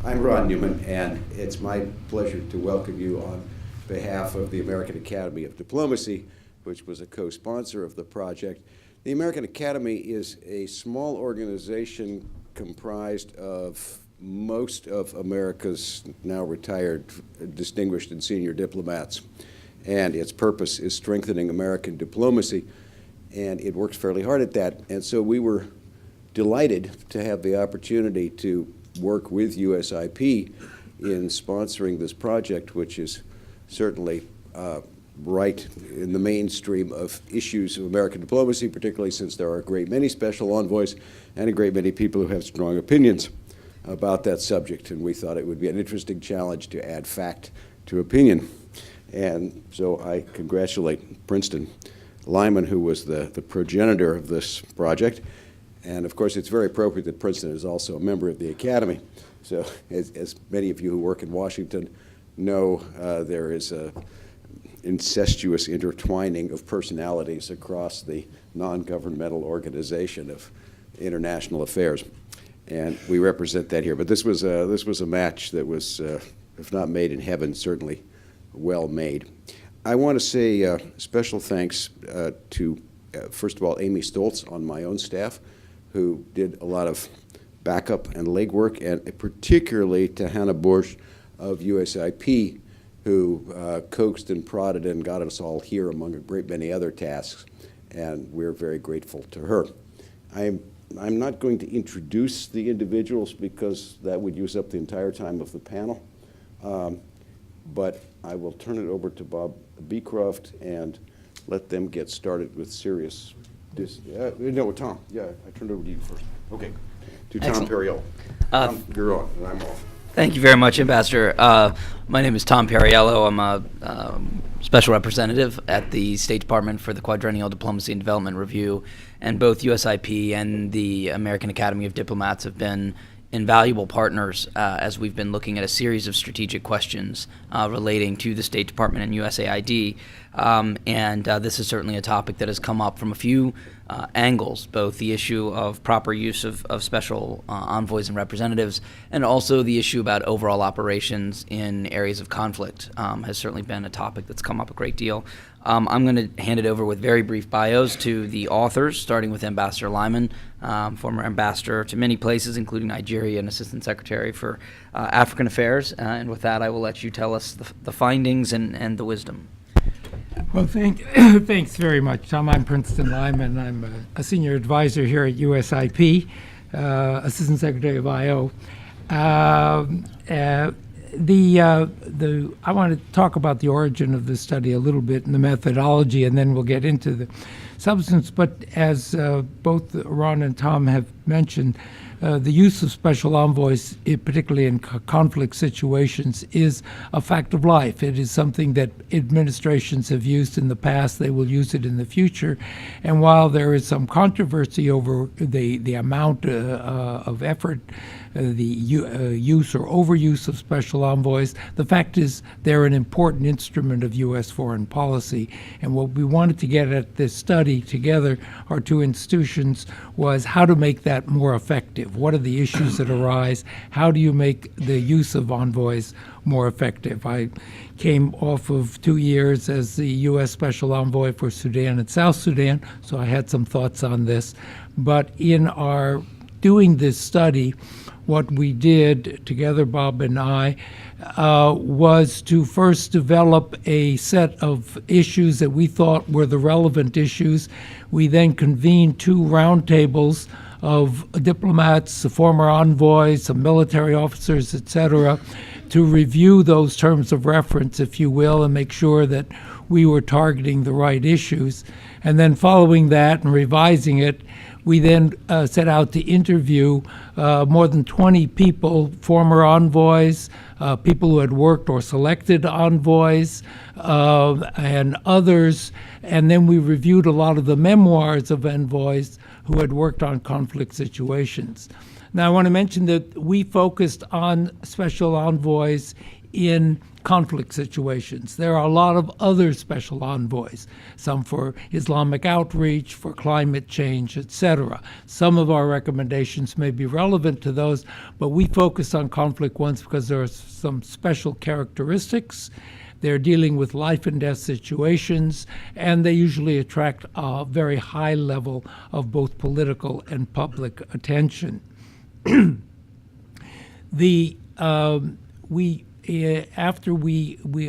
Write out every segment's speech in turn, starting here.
I'm Ron Newman, and it's my pleasure to welcome you on behalf of the American Academy of Diplomacy, which was a co-sponsor of the project. The American Academy is a small organization comprised of most of America's now retired distinguished and senior diplomats, and its purpose is strengthening American diplomacy, and it works fairly hard at that. And so we were delighted to have the opportunity to work with USIP in sponsoring this project, which is certainly right in the mainstream of issues of American diplomacy, particularly since there are a great many special envoys and a great many people who have strong opinions about that subject. And we thought it would be an interesting challenge to add fact to opinion. And so I congratulate Princeton Lyman, who was the progenitor of this project. And of course, it's very appropriate that Princeton is also a member of the Academy. So as many of you who work in Washington know, there is a incestuous intertwining of personalities across the non-governmental organization of international affairs. And we represent that here. But this was a match that was, if not made in heaven, certainly well made. I want to say special thanks to, first of all, Amy Stoltz on my own staff, who did a lot of backup and legwork, and particularly to Hannah Borsch of USIP, who coaxed and prodded and got us all here among a great many other tasks, and we're very grateful to her. I'm not going to introduce the individuals because that would use up the entire time of the panel, but I will turn it over to Bob Beecroft and let them get started with serious. No, Tom. Yeah, I turned over to you first. Okay. To Tom Perriello. You're on, and I'm off. Thank you very much, Ambassador. My name is Tom Perriello. I'm a special representative at the State Department for the Quadrennial Diplomacy and Development Review, and both USIP and the American Academy of Diplomats have been invaluable partners as we've been looking at a series of strategic questions relating to the State Department and USAID. And this is certainly a topic that has come up from a few angles, both the issue of proper use of special envoys and representatives, and also the issue about overall operations in areas of conflict has certainly been a topic that's come up a great deal. I'm going to hand it over with very brief bios to the authors, starting with Ambassador Lyman, former ambassador to many places, including Nigeria and Assistant Secretary for African Affairs. And with that, I will let you tell us the findings and the wisdom. Well, thanks very much, Tom. I'm Princeton Lyman. I'm a senior advisor here at USIP, Assistant Secretary of IO. I want to talk about the origin of this study a little bit and the methodology, and then we'll get into the substance. But as both Ron and Tom have mentioned, the use of special envoys, particularly in conflict situations, is a fact of life. It is something that administrations have used in the past. They will use it in the future. And while there is some controversy over the amount of effort, the use or overuse of special envoys, the fact is they're an important instrument of U.S. foreign policy. And what we wanted to get at this study together, our two institutions, was how to make that more effective. What are the issues that arise? How do you make the use of envoys more effective? I came off of 2 years as the U.S. Special Envoy for Sudan and South Sudan, so I had some thoughts on this. But in our doing this study, what we did together, Bob and I, was to first develop a set of issues that we thought were the relevant issues. We then convened two roundtables of diplomats, former envoys, some military officers, et cetera, to review those terms of reference, if you will, and make sure that we were targeting the right issues. And then following that and revising it, we then set out to interview more than 20 people, former envoys, people who had worked or selected envoys, and others. And then we reviewed a lot of the memoirs of envoys who had worked on conflict situations. Now, I want to mention that we focused on special envoys in conflict situations. There are a lot of other special envoys, some for Islamic outreach, for climate change, etc. Some of our recommendations may be relevant to those, but we focus on conflict ones because there are some special characteristics. They're dealing with life and death situations, and they usually attract a very high level of both political and public attention. After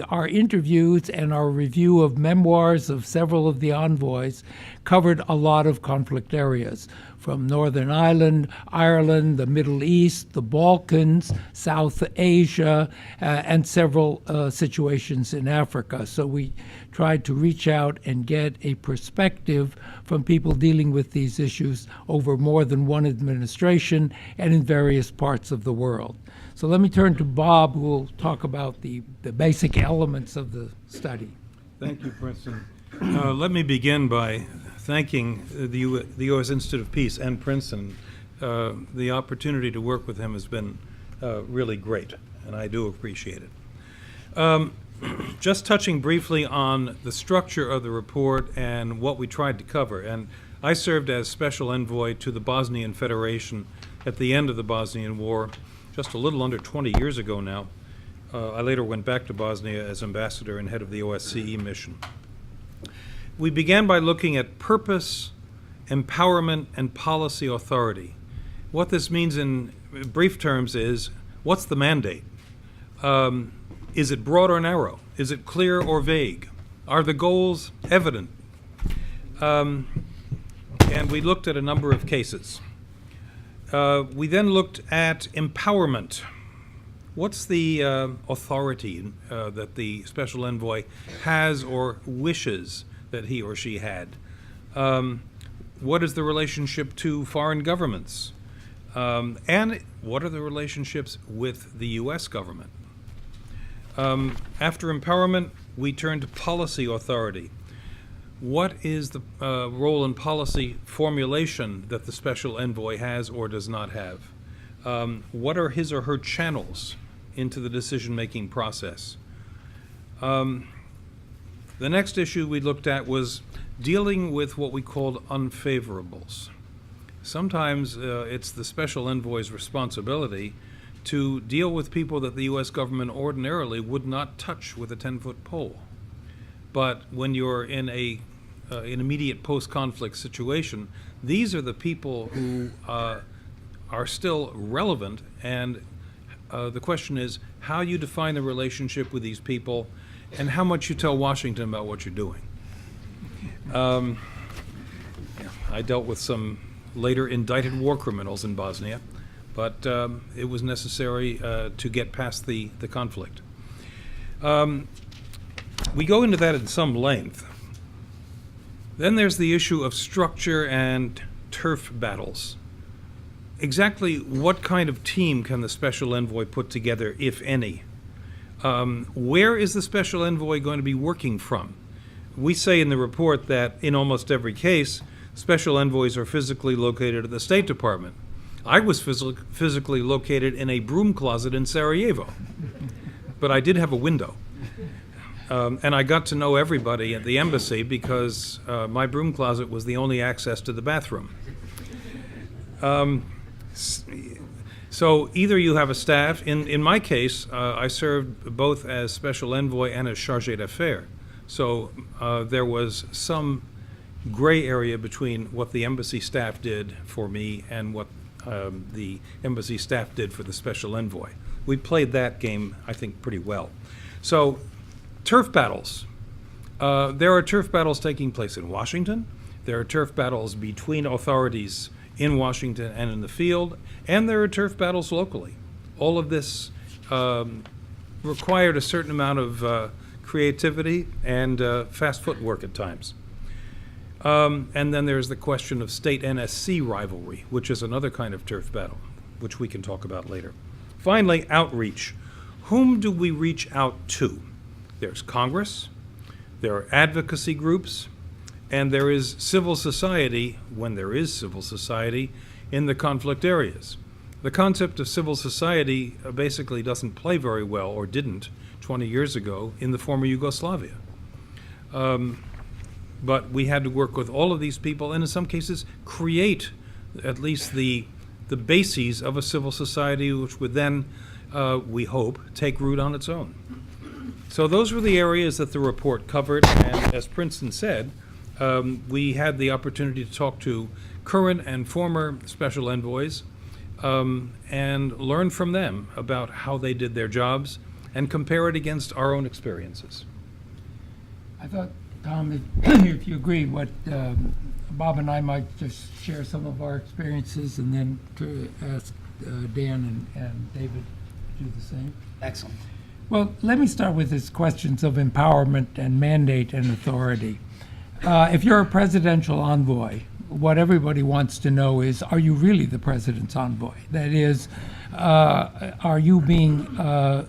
our interviews and our review of memoirs of several of the envoys covered a lot of conflict areas, from Northern Ireland, the Middle East, the Balkans, South Asia, and several situations in Africa. So we tried to reach out and get a perspective from people dealing with these issues over more than one administration and in various parts of the world. So let me turn to Bob, who will talk about the basic elements of the study. Thank you, Princeton. Let me begin by thanking the U.S. Institute of Peace and Princeton. The opportunity to work with him has been really great, and I do appreciate it. Just touching briefly on the structure of the report and what we tried to cover. And I served as Special Envoy to the Bosnian Federation at the end of the Bosnian War, just a little under 20 years ago now. I later went back to Bosnia as ambassador and head of the OSCE mission. We began by looking at purpose, empowerment, and policy authority. What this means in brief terms is, what's the mandate? Is it broad or narrow? Is it clear or vague? Are the goals evident? And we looked at a number of cases. We then looked at empowerment. What's the authority that the Special Envoy has or wishes that he or she had? What is the relationship to foreign governments? And what are the relationships with the U.S. government? After empowerment, we turn to policy authority. What is the role in policy formulation that the Special Envoy has or does not have? What are his or her channels into the decision-making process? The next issue we looked at was dealing with what we called unfavorables. Sometimes it's the Special Envoy's responsibility to deal with people that the U.S. government ordinarily would not touch with a 10-foot pole. But when you're in an immediate post-conflict situation, these are the people who are still relevant, and the question is how you define the relationship with these people and how much you tell Washington about what you're doing. I dealt with some later indicted war criminals in Bosnia, but it was necessary to get past the conflict. We go into that in some length. Then there's the issue of structure and turf battles. Exactly what kind of team can the Special Envoy put together, if any? Where is the Special Envoy going to be working from? We say in the report that in almost every case, Special Envoys are physically located at the State Department. I was physically located in a broom closet in Sarajevo, but I did have a window. And I got to know everybody at the embassy because my broom closet was the only access to the bathroom. So either you have a staff. In my case, I served both as Special Envoy and as Chargé d'Affaires. So there was some gray area between what the embassy staff did for me and what the embassy staff did for the Special Envoy. We played that game, I think, pretty well. So turf battles. There are turf battles taking place in Washington. There are turf battles between authorities in Washington and in the field, and there are turf battles locally. All of this required a certain amount of creativity and fast footwork at times. And then there's the question of state NSC rivalry, which is another kind of turf battle, which we can talk about later. Finally, outreach. Whom do we reach out to? There's Congress, there are advocacy groups, and there is civil society, when there is civil society, in the conflict areas. The concept of civil society basically doesn't play very well, or didn't 20 years ago, in the former Yugoslavia. But we had to work with all of these people, and in some cases create at least the bases of a civil society, which would then, we hope, take root on its own. So those were the areas that the report covered, and as Princeton said, we had the opportunity to talk to current and former special envoys and learn from them about how they did their jobs and compare it against our own experiences. I thought, Tom, if you agree, what Bob and I might just share some of our experiences and then to ask Dan and David to do the same. Excellent. Well, let me start with these questions of empowerment and mandate and authority. If you're a presidential envoy, what everybody wants to know is, are you really the president's envoy? That is, are you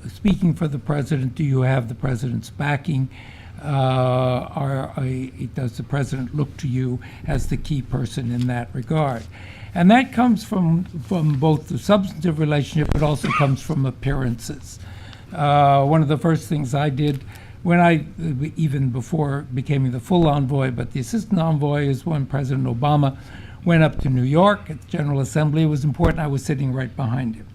speaking for the president? Do you have the president's backing? Does the president look to you as the key person in that regard? And that comes from both the substantive relationship, but also comes from appearances. One of the first things I did when even before becoming the full envoy, but the assistant envoy, is when President Obama went up to New York at the General Assembly. It was important. I was sitting right behind him.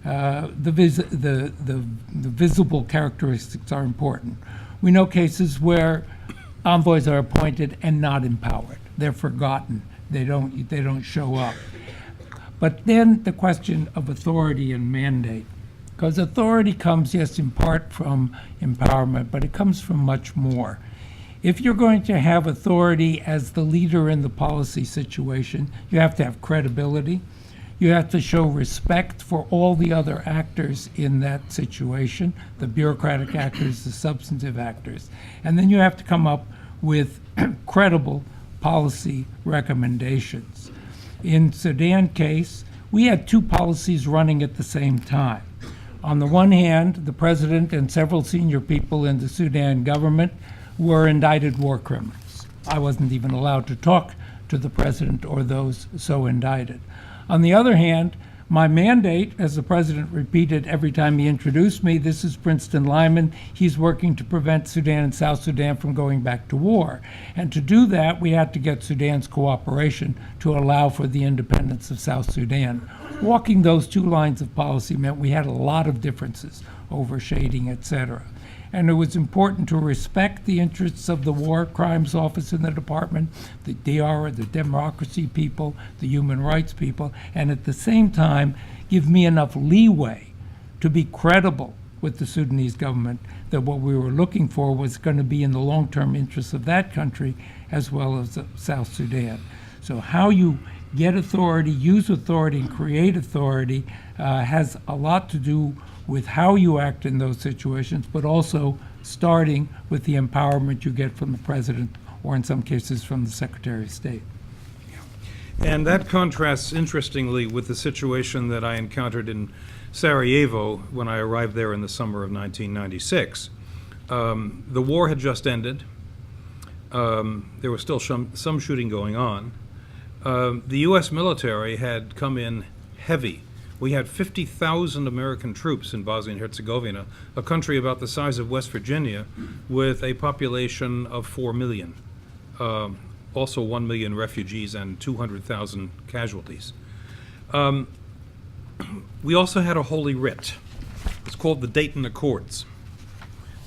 The visible characteristics are important. We know cases where envoys are appointed and not empowered. They're forgotten. They don't show up. But then the question of authority and mandate. Because authority comes, yes, in part from empowerment, but it comes from much more. If you're going to have authority as the leader in the policy situation, you have to have credibility. You have to show respect for all the other actors in that situation, the bureaucratic actors, the substantive actors. And then you have to come up with credible policy recommendations. In Sudan case, we had two policies running at the same time. On the one hand, the president and several senior people in the Sudan government were indicted war criminals. I wasn't even allowed to talk to the president or those so indicted. On the other hand, my mandate, as the president repeated every time he introduced me, this is Princeton Lyman. He's working to prevent Sudan and South Sudan from going back to war. And to do that, we had to get Sudan's cooperation to allow for the independence of South Sudan. Walking those two lines of policy meant we had a lot of differences over shading, etc. And it was important to respect the interests of the War Crimes Office in the department, the DR, the democracy people, the human rights people, and at the same time give me enough leeway to be credible with the Sudanese government that what we were looking for was going to be in the long-term interests of that country as well as South Sudan. So how you get authority, use authority, and create authority has a lot to do with how you act in those situations, but also starting with the empowerment you get from the president, or in some cases from the Secretary of State. And that contrasts interestingly with the situation that I encountered in Sarajevo when I arrived there in the summer of 1996. The war had just ended. There was still some shooting going on. The U.S. military had come in heavy. We had 50,000 American troops in Bosnia and Herzegovina, a country about the size of West Virginia, with a population of 4 million. Also 1 million refugees and 200,000 casualties. We also had a holy writ. It's called the Dayton Accords.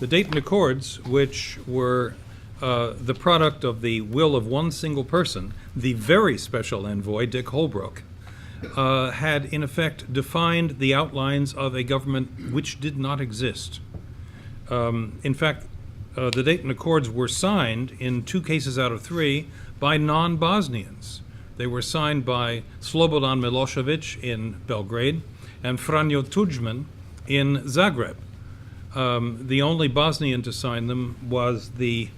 The Dayton Accords, which were the product of the will of one single person, the very special envoy, Dick Holbrooke, had in effect defined the outlines of a government which did not exist. In fact, the Dayton Accords were signed in 2 cases out of 3 by non-Bosnians. They were signed by Slobodan Milosevic in Belgrade and Franjo Tudjman in Zagreb. The only Bosnian to sign them was the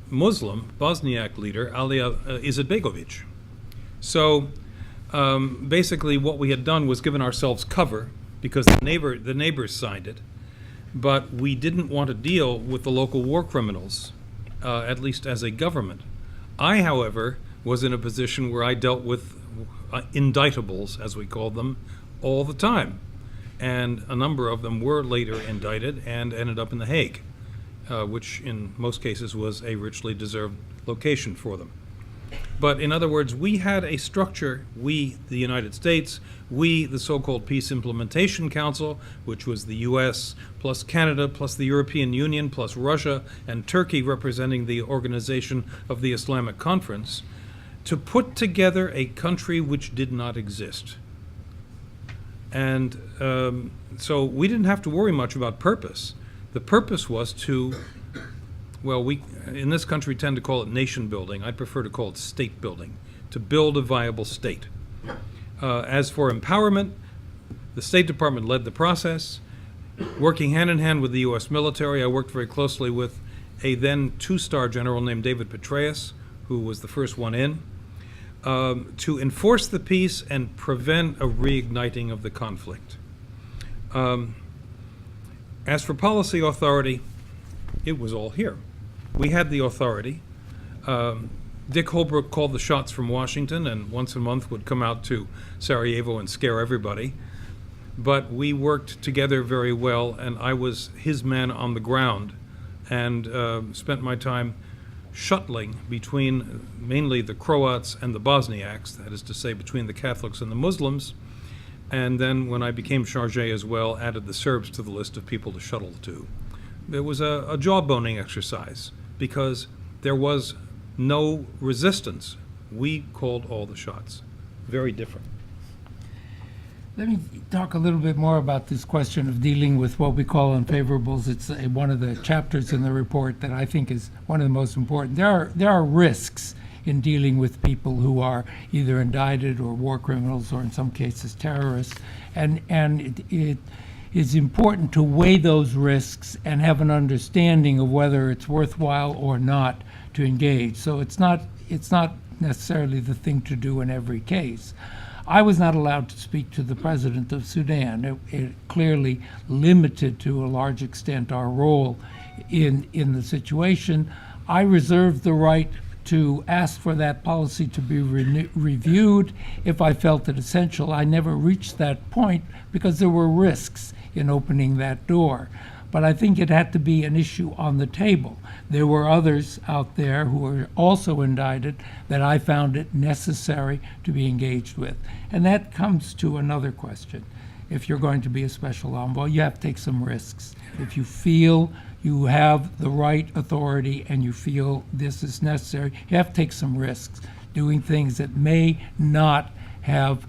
Muslim Bosniak leader, Alija Izetbegovic. So basically what we had done was given ourselves cover because the neighbors signed it, but we didn't want to deal with the local war criminals, at least as a government. I, however, was in a position where I dealt with indictables, as we called them, all the time. And a number of them were later indicted and ended up in The Hague, which in most cases was a richly deserved location for them. But in other words, we had a structure, we, the United States, we, the so-called Peace Implementation Council, which was the US, plus Canada, plus the European Union, plus Russia and Turkey representing the Organization of the Islamic Conference, to put together a country which did not exist. And so we didn't have to worry much about purpose. The purpose was to, well, we in this country tend to call it nation building. I prefer to call it state building, to build a viable state. As for empowerment, the State Department led the process. Working hand in hand with the U.S. military, I worked very closely with a then two-star general named David Petraeus, who was the first one in, to enforce the peace and prevent a reigniting of the conflict. As for policy authority, it was all here. We had the authority. Dick Holbrooke called the shots from Washington and once a month would come out to Sarajevo and scare everybody. But we worked together very well, and I was his man on the ground and spent my time shuttling between mainly the Croats and the Bosniaks, that is to say between the Catholics and the Muslims, and then when I became chargé as well, added the Serbs to the list of people to shuttle to. There was a jawboning exercise because there was no resistance. We called all the shots. Very different. Let me talk a little bit more about this question of dealing with what we call unfavorables. It's one of the chapters in the report that I think is one of the most important. There are risks in dealing with people who are either indicted or war criminals or in some cases terrorists, and it is important to weigh those risks and have an understanding of whether it's worthwhile or not to engage. So it's not necessarily the thing to do in every case. I was not allowed to speak to the president of Sudan. It clearly limited to a large extent our role in the situation. I reserved the right to ask for that policy to be reviewed if I felt it essential. I never reached that point because there were risks in opening that door. But I think it had to be an issue on the table. There were others out there who were also indicted that I found it necessary to be engaged with. And that comes to another question. If you're going to be a special envoy, you have to take some risks. If you feel you have the right authority and you feel this is necessary, you have to take some risks, doing things that may not have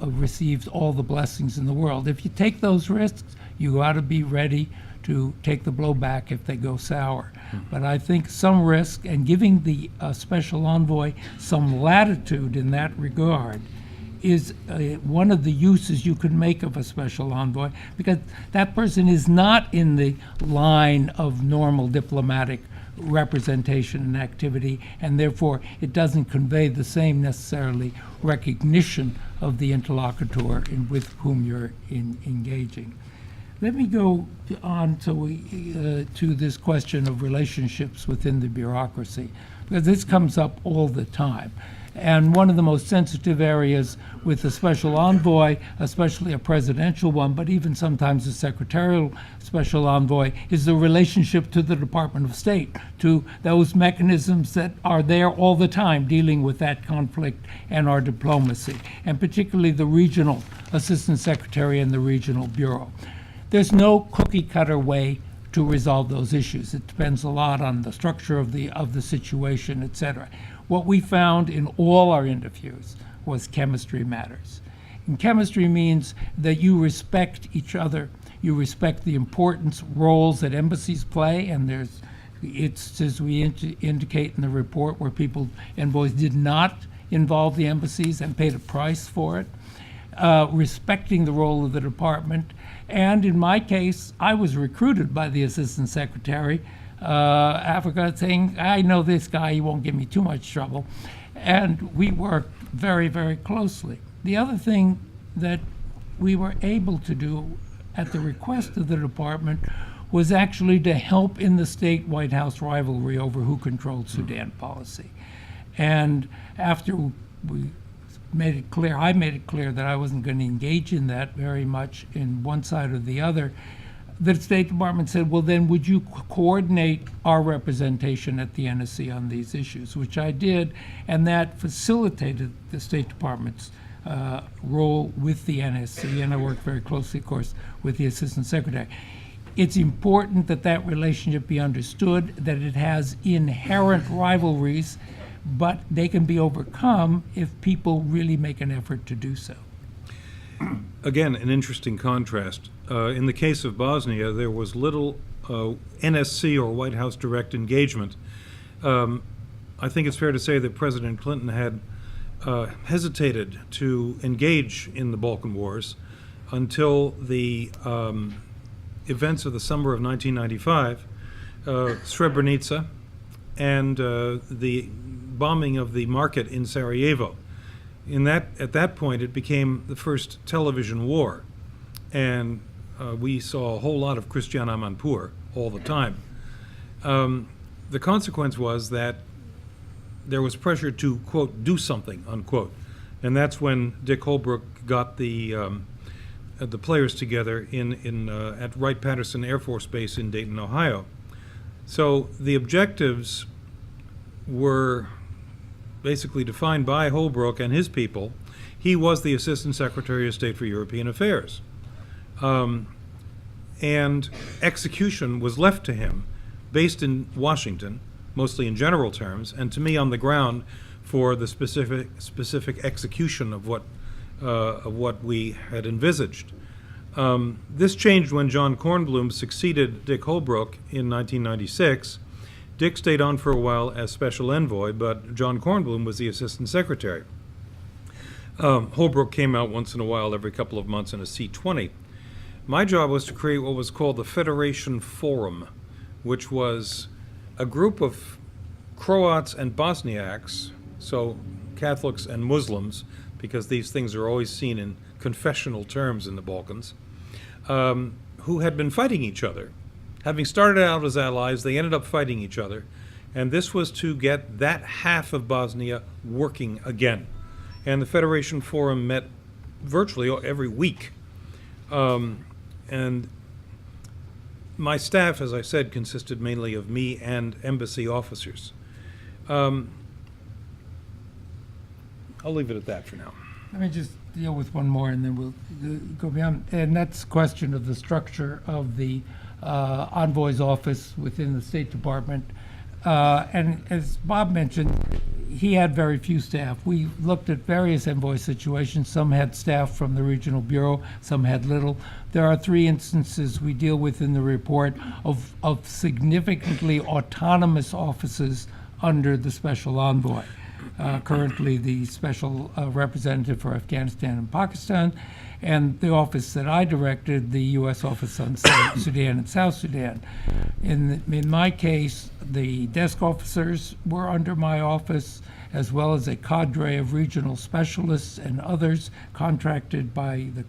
received all the blessings in the world. If you take those risks, you ought to be ready to take the blowback if they go sour. But I think some risk and giving the special envoy some latitude in that regard is one of the uses you can make of a special envoy, because that person is not in the line of normal diplomatic representation and activity, and therefore it doesn't convey the same necessarily recognition of the interlocutor with whom you're engaging. Let me go on to this question of relationships within the bureaucracy, because this comes up all the time. And one of the most sensitive areas with a special envoy, especially a presidential one, but even sometimes a secretarial special envoy, is the relationship to the Department of State, to those mechanisms that are there all the time dealing with that conflict and our diplomacy, and particularly the regional assistant secretary and the regional bureau. There's no cookie-cutter way to resolve those issues. It depends a lot on the structure of the situation, et cetera. What we found in all our interviews was chemistry matters. And chemistry means that you respect each other, you respect the important roles that embassies play, and it's as we indicate in the report, where envoys did not involve the embassies and paid a price for it, respecting the role of the department. And in my case, I was recruited by the Assistant Secretary, Africa, saying, I know this guy, he won't give me too much trouble. And we worked very, very closely. The other thing that we were able to do at the request of the department was actually to help in the state White House rivalry over who controlled Sudan policy. And after we made it clear, I made it clear that I wasn't going to engage in that very much in one side or the other, the State Department said, well, then would you coordinate our representation at the NSC on these issues, which I did, and that facilitated the State Department's role with the NSC, and I worked very closely, of course, with the Assistant Secretary. It's important that that relationship be understood, that it has inherent rivalries, but they can be overcome if people really make an effort to do so. Again, an interesting contrast. In the case of Bosnia, there was little NSC or White House direct engagement. I think it's fair to say that President Clinton had hesitated to engage in the Balkan Wars until the events of the summer of 1995, Srebrenica, and the bombing of the market in Sarajevo. At that point, it became the first television war, and we saw a whole lot of Christiane Amanpour all the time. The consequence was that there was pressure to, quote, do something, unquote, and that's when Dick Holbrooke got the players together at Wright-Patterson Air Force Base in Dayton, Ohio. So the objectives were basically defined by Holbrooke and his people. He was the Assistant Secretary of State for European Affairs. And execution was left to him, based in Washington, mostly in general terms, and to me on the ground for the specific execution of what we had envisaged. This changed when John Kornblum succeeded Dick Holbrooke in 1996. Dick stayed on for a while as Special Envoy, but John Kornblum was the Assistant Secretary. Holbrooke came out once in a while, every couple of months, in a C-20. My job was to create what was called the Federation Forum, which was a group of Croats and Bosniaks, so Catholics and Muslims, because these things are always seen in confessional terms in the Balkans, who had been fighting each other. Having started out as allies, they ended up fighting each other, and this was to get that half of Bosnia working again. And the Federation Forum met virtually every week. And my staff, as I said, consisted mainly of me and embassy officers. I'll leave it at that for now. Let me just deal with one more, and then we'll go beyond. And that's the question of the structure of the envoy's office within the State Department. And as Bob mentioned, he had very few staff. We looked at various envoy situations. Some had staff from the regional bureau, some had little. There are 3 instances we deal with in the report of significantly autonomous offices under the special envoy. Currently the special representative for Afghanistan and Pakistan, and the office that I directed, the U.S. Office on Sudan and South Sudan. In my case, the desk officers were under my office, as well as a cadre of regional specialists and others contracted by the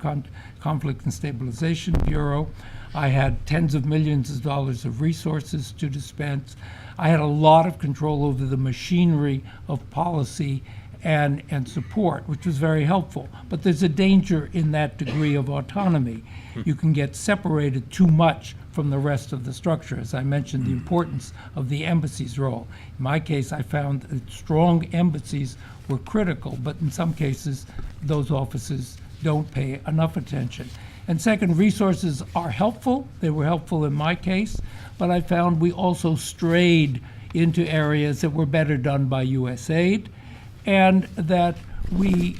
Conflict and Stabilization Bureau. I had tens of millions of dollars of resources to dispense. I had a lot of control over the machinery of policy and support, which was very helpful. But there's a danger in that degree of autonomy. You can get separated too much from the rest of the structure. As I mentioned, the importance of the embassy's role. In my case, I found that strong embassies were critical, but in some cases, those offices don't pay enough attention. And second, resources are helpful. They were helpful in my case, but I found we also strayed into areas that were better done by USAID, and that we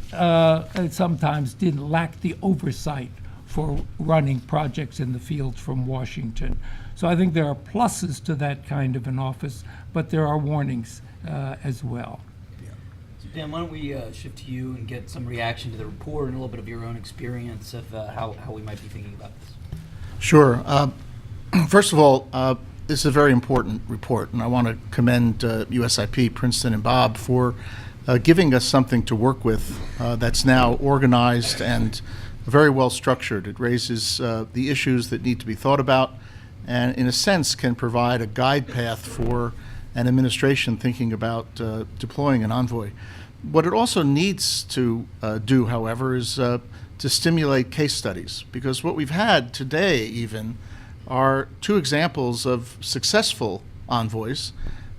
sometimes didn't lack the oversight for running projects in the fields from Washington. So I think there are pluses to that kind of an office, but there are warnings as well. So Dan, why don't we shift to you and get some reaction to the report and a little bit of your own experience of how we might be thinking about this. Sure. First of all, this is a very important report, and I want to commend USIP, Princeton, and Bob for giving us something to work with that's now organized and very well structured. It raises the issues that need to be thought about, and in a sense can provide a guide path for an administration thinking about deploying an envoy. What it also needs to do, however, is to stimulate case studies, because what we've had today even are two examples of successful envoys,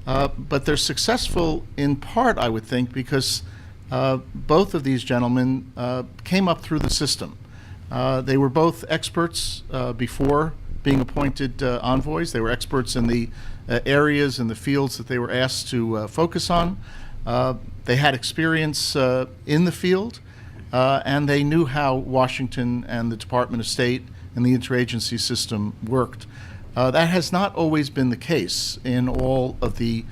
but they're successful in part, I would think, because both of these gentlemen came up through the system. They were both experts before being appointed envoys. They were experts in the areas and the fields that they were asked to focus on. They had experience in the field, and they knew how Washington and the Department of State and the interagency system worked. That has not always been the case in all of the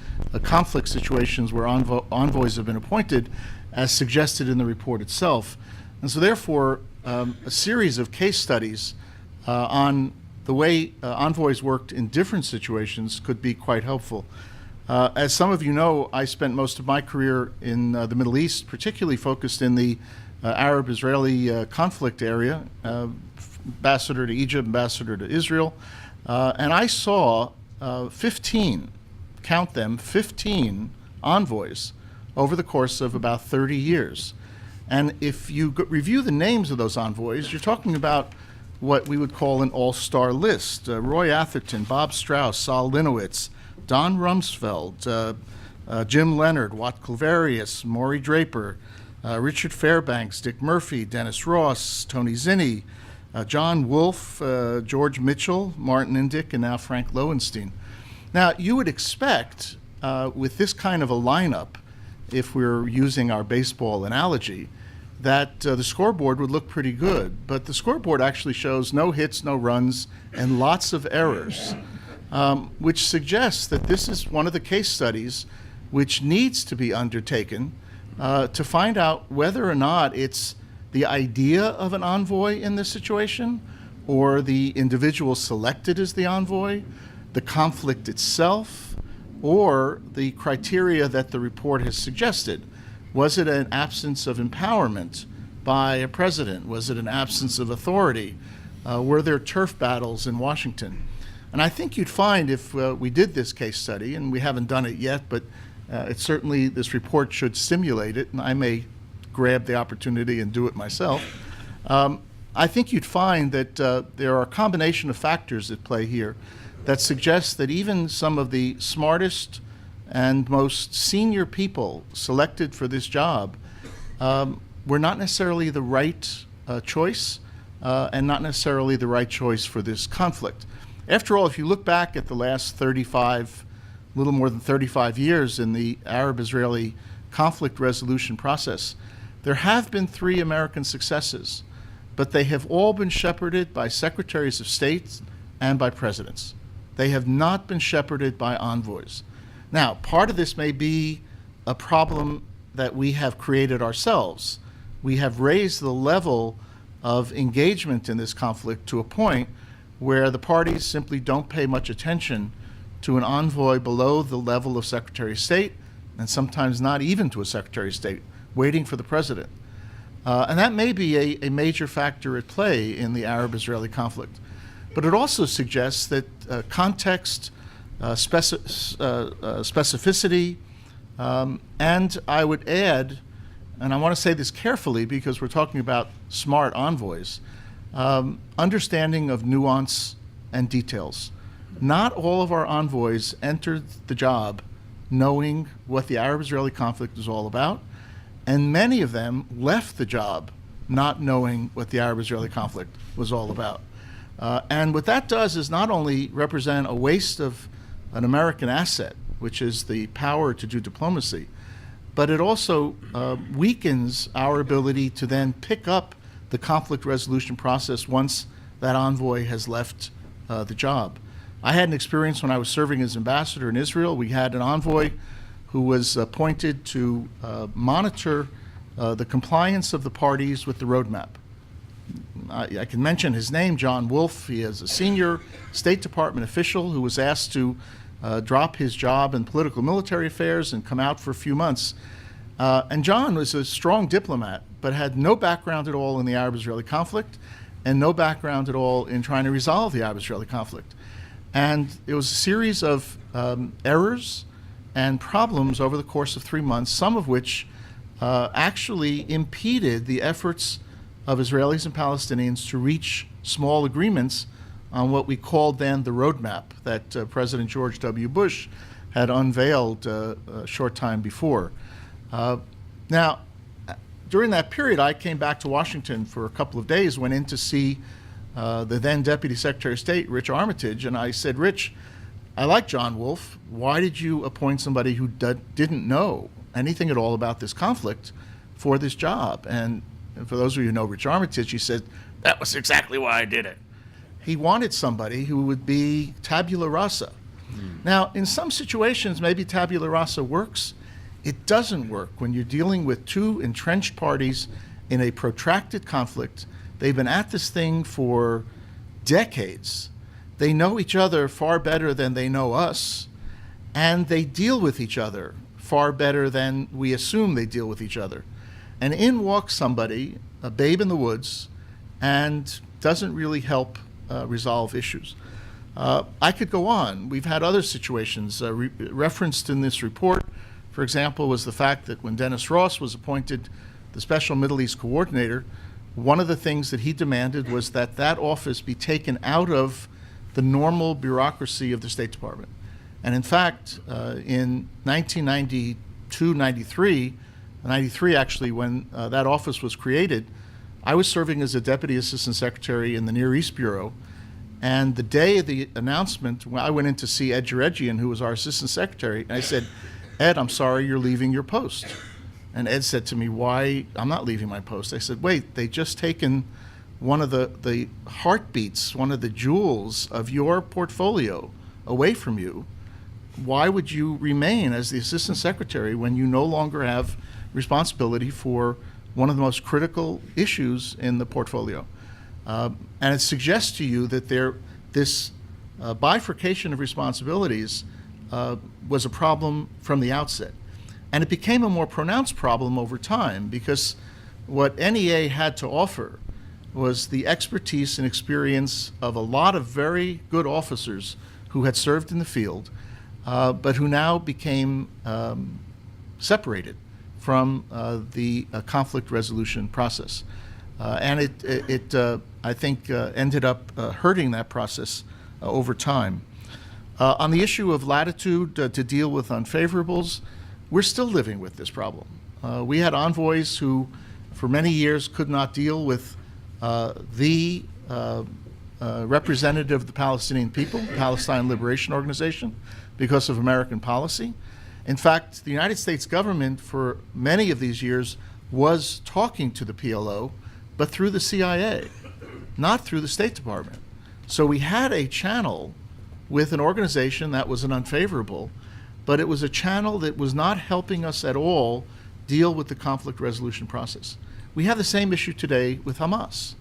conflict situations where envoys have been appointed, as suggested in the report itself. And so therefore, a series of case studies on the way envoys worked in different situations could be quite helpful. As some of you know, I spent most of my career in the Middle East, particularly focused in the Arab-Israeli conflict area, ambassador to Egypt, ambassador to Israel, and I saw 15, count them, 15 envoys over the course of about 30 years. And if you review the names of those envoys, you're talking about what we would call an all-star list. Roy Atherton, Bob Strauss, Saul Linowitz, Don Rumsfeld, Jim Leonard, Watt Claverius, Maury Draper, Richard Fairbanks, Dick Murphy, Dennis Ross, Tony Zinni, John Wolfe, George Mitchell, Martin Indyk, and now Frank Lowenstein. Now, you would expect with this kind of a lineup, if we're using our baseball analogy, that the scoreboard would look pretty good. But the scoreboard actually shows no hits, no runs, and lots of errors, which suggests that this is one of the case studies which needs to be undertaken to find out whether or not it's the idea of an envoy in this situation, or the individual selected as the envoy, the conflict itself, or the criteria that the report has suggested. Was it an absence of empowerment by a president? Was it an absence of authority? Were there turf battles in Washington? And I think you'd find if we did this case study, and we haven't done it yet, but it certainly, this report should stimulate it, and I may grab the opportunity and do it myself. I think you'd find that there are a combination of factors at play here that suggest that even some of the smartest and most senior people selected for this job were not necessarily the right choice and not necessarily the right choice for this conflict. After all, if you look back at the last 35, little more than 35 years in the Arab-Israeli conflict resolution process, there have been 3 American successes, but they have all been shepherded by secretaries of state and by presidents. They have not been shepherded by envoys. Now, part of this may be a problem that we have created ourselves. We have raised the level of engagement in this conflict to a point where the parties simply don't pay much attention to an envoy below the level of Secretary of State, and sometimes not even to a Secretary of State, waiting for the president. And that may be a major factor at play in the Arab-Israeli conflict. But it also suggests that context, specificity, and I would add, and I want to say this carefully because we're talking about smart envoys, understanding of nuance and details. Not all of our envoys entered the job knowing what the Arab-Israeli conflict is all about, and many of them left the job not knowing what the Arab-Israeli conflict was all about. And what that does is not only represent a waste of an American asset, which is the power to do diplomacy, but it also weakens our ability to then pick up the conflict resolution process once that envoy has left the job. I had an experience when I was serving as ambassador in Israel. We had an envoy who was appointed to monitor the compliance of the parties with the roadmap. I can mention his name, John Wolfe. He is a senior State Department official who was asked to drop his job in political military affairs and come out for a few months. And John was a strong diplomat, but had no background at all in the Arab-Israeli conflict and no background at all in trying to resolve the Arab-Israeli conflict. And it was a series of errors and problems over the course of 3 months, some of which actually impeded the efforts of Israelis and Palestinians to reach small agreements on what we called then the roadmap that President George W. Bush had unveiled a short time before. Now, during that period, I came back to Washington for a couple of days, went in to see the then Deputy Secretary of State, Rich Armitage, and I said, Rich, I like John Wolfe. Why did you appoint somebody who didn't know anything at all about this conflict for this job? And for those of you who know Rich Armitage, he said, that was exactly why I did it. He wanted somebody who would be tabula rasa. Now, in some situations, maybe tabula rasa works. It doesn't work when you're dealing with two entrenched parties in a protracted conflict. They've been at this thing for decades. They know each other far better than they know us, and they deal with each other far better than we assume they deal with each other. And in walks somebody, a babe in the woods, and doesn't really help resolve issues. I could go on. We've had other situations referenced in this report. For example, was the fact that when Dennis Ross was appointed the Special Middle East Coordinator, one of the things that he demanded was that that office be taken out of the normal bureaucracy of the State Department. And in fact, in 1992, 93 actually, when that office was created, I was serving as a Deputy Assistant Secretary in the Near East Bureau. And the day of the announcement, I went in to see Ed Jeregian, who was our Assistant Secretary, and I said, Ed, I'm sorry you're leaving your post. And Ed said to me, why? I'm not leaving my post. I said, wait, they just taken one of the heartbeats, one of the jewels of your portfolio away from you. Why would you remain as the Assistant Secretary when you no longer have responsibility for one of the most critical issues in the portfolio? And it suggests to you that this bifurcation of responsibilities was a problem from the outset. And it became a more pronounced problem over time because what NEA had to offer was the expertise and experience of a lot of very good officers who had served in the field, but who now became separated from the conflict resolution process. And it I think, ended up hurting that process over time. On the issue of latitude to deal with unfavorables, we're still living with this problem. We had envoys who, for many years, could not deal with the representative of the Palestinian people, the Palestine Liberation Organization, because of American policy. In fact, the United States government, for many of these years, was talking to the PLO, but through the CIA, not through the State Department. So we had a channel with an organization that was an unfavorable, but it was a channel that was not helping us at all deal with the conflict resolution process. We have the same issue today with Hamas,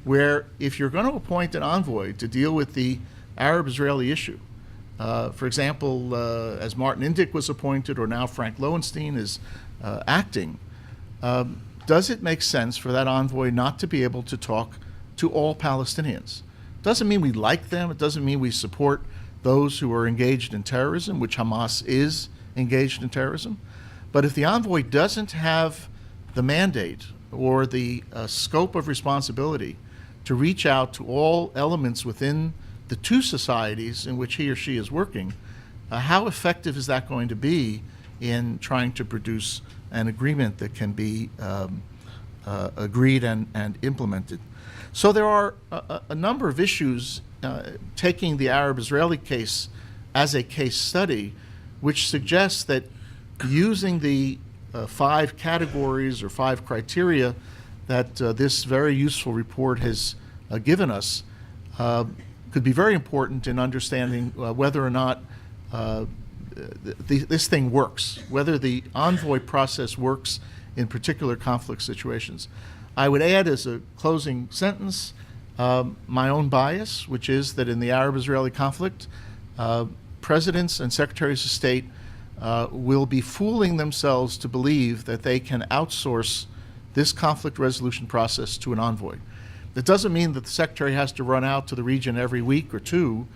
where if you're going to appoint an envoy to deal with the Arab-Israeli issue, for example, as Martin Indyk was appointed, or now Frank Lowenstein is acting, does it make sense for that envoy not to be able to talk to all Palestinians? Doesn't mean we like them. It doesn't mean we support those who are engaged in terrorism, which Hamas is engaged in terrorism. But if the envoy doesn't have the mandate or the scope of responsibility to reach out to all elements within the two societies in which he or she is working, how effective is that going to be in trying to produce an agreement that can be agreed and implemented? So there are a number of issues taking the Arab-Israeli case as a case study, which suggests that using the 5 categories or 5 criteria that this very useful report has given us could be very important in understanding whether or not this thing works, whether the envoy process works in particular conflict situations. I would add as a closing sentence my own bias, which is that in the Arab-Israeli conflict, presidents and secretaries of state will be fooling themselves to believe that they can outsource this conflict resolution process to an envoy. That doesn't mean that the secretary has to run out to the region every week or two.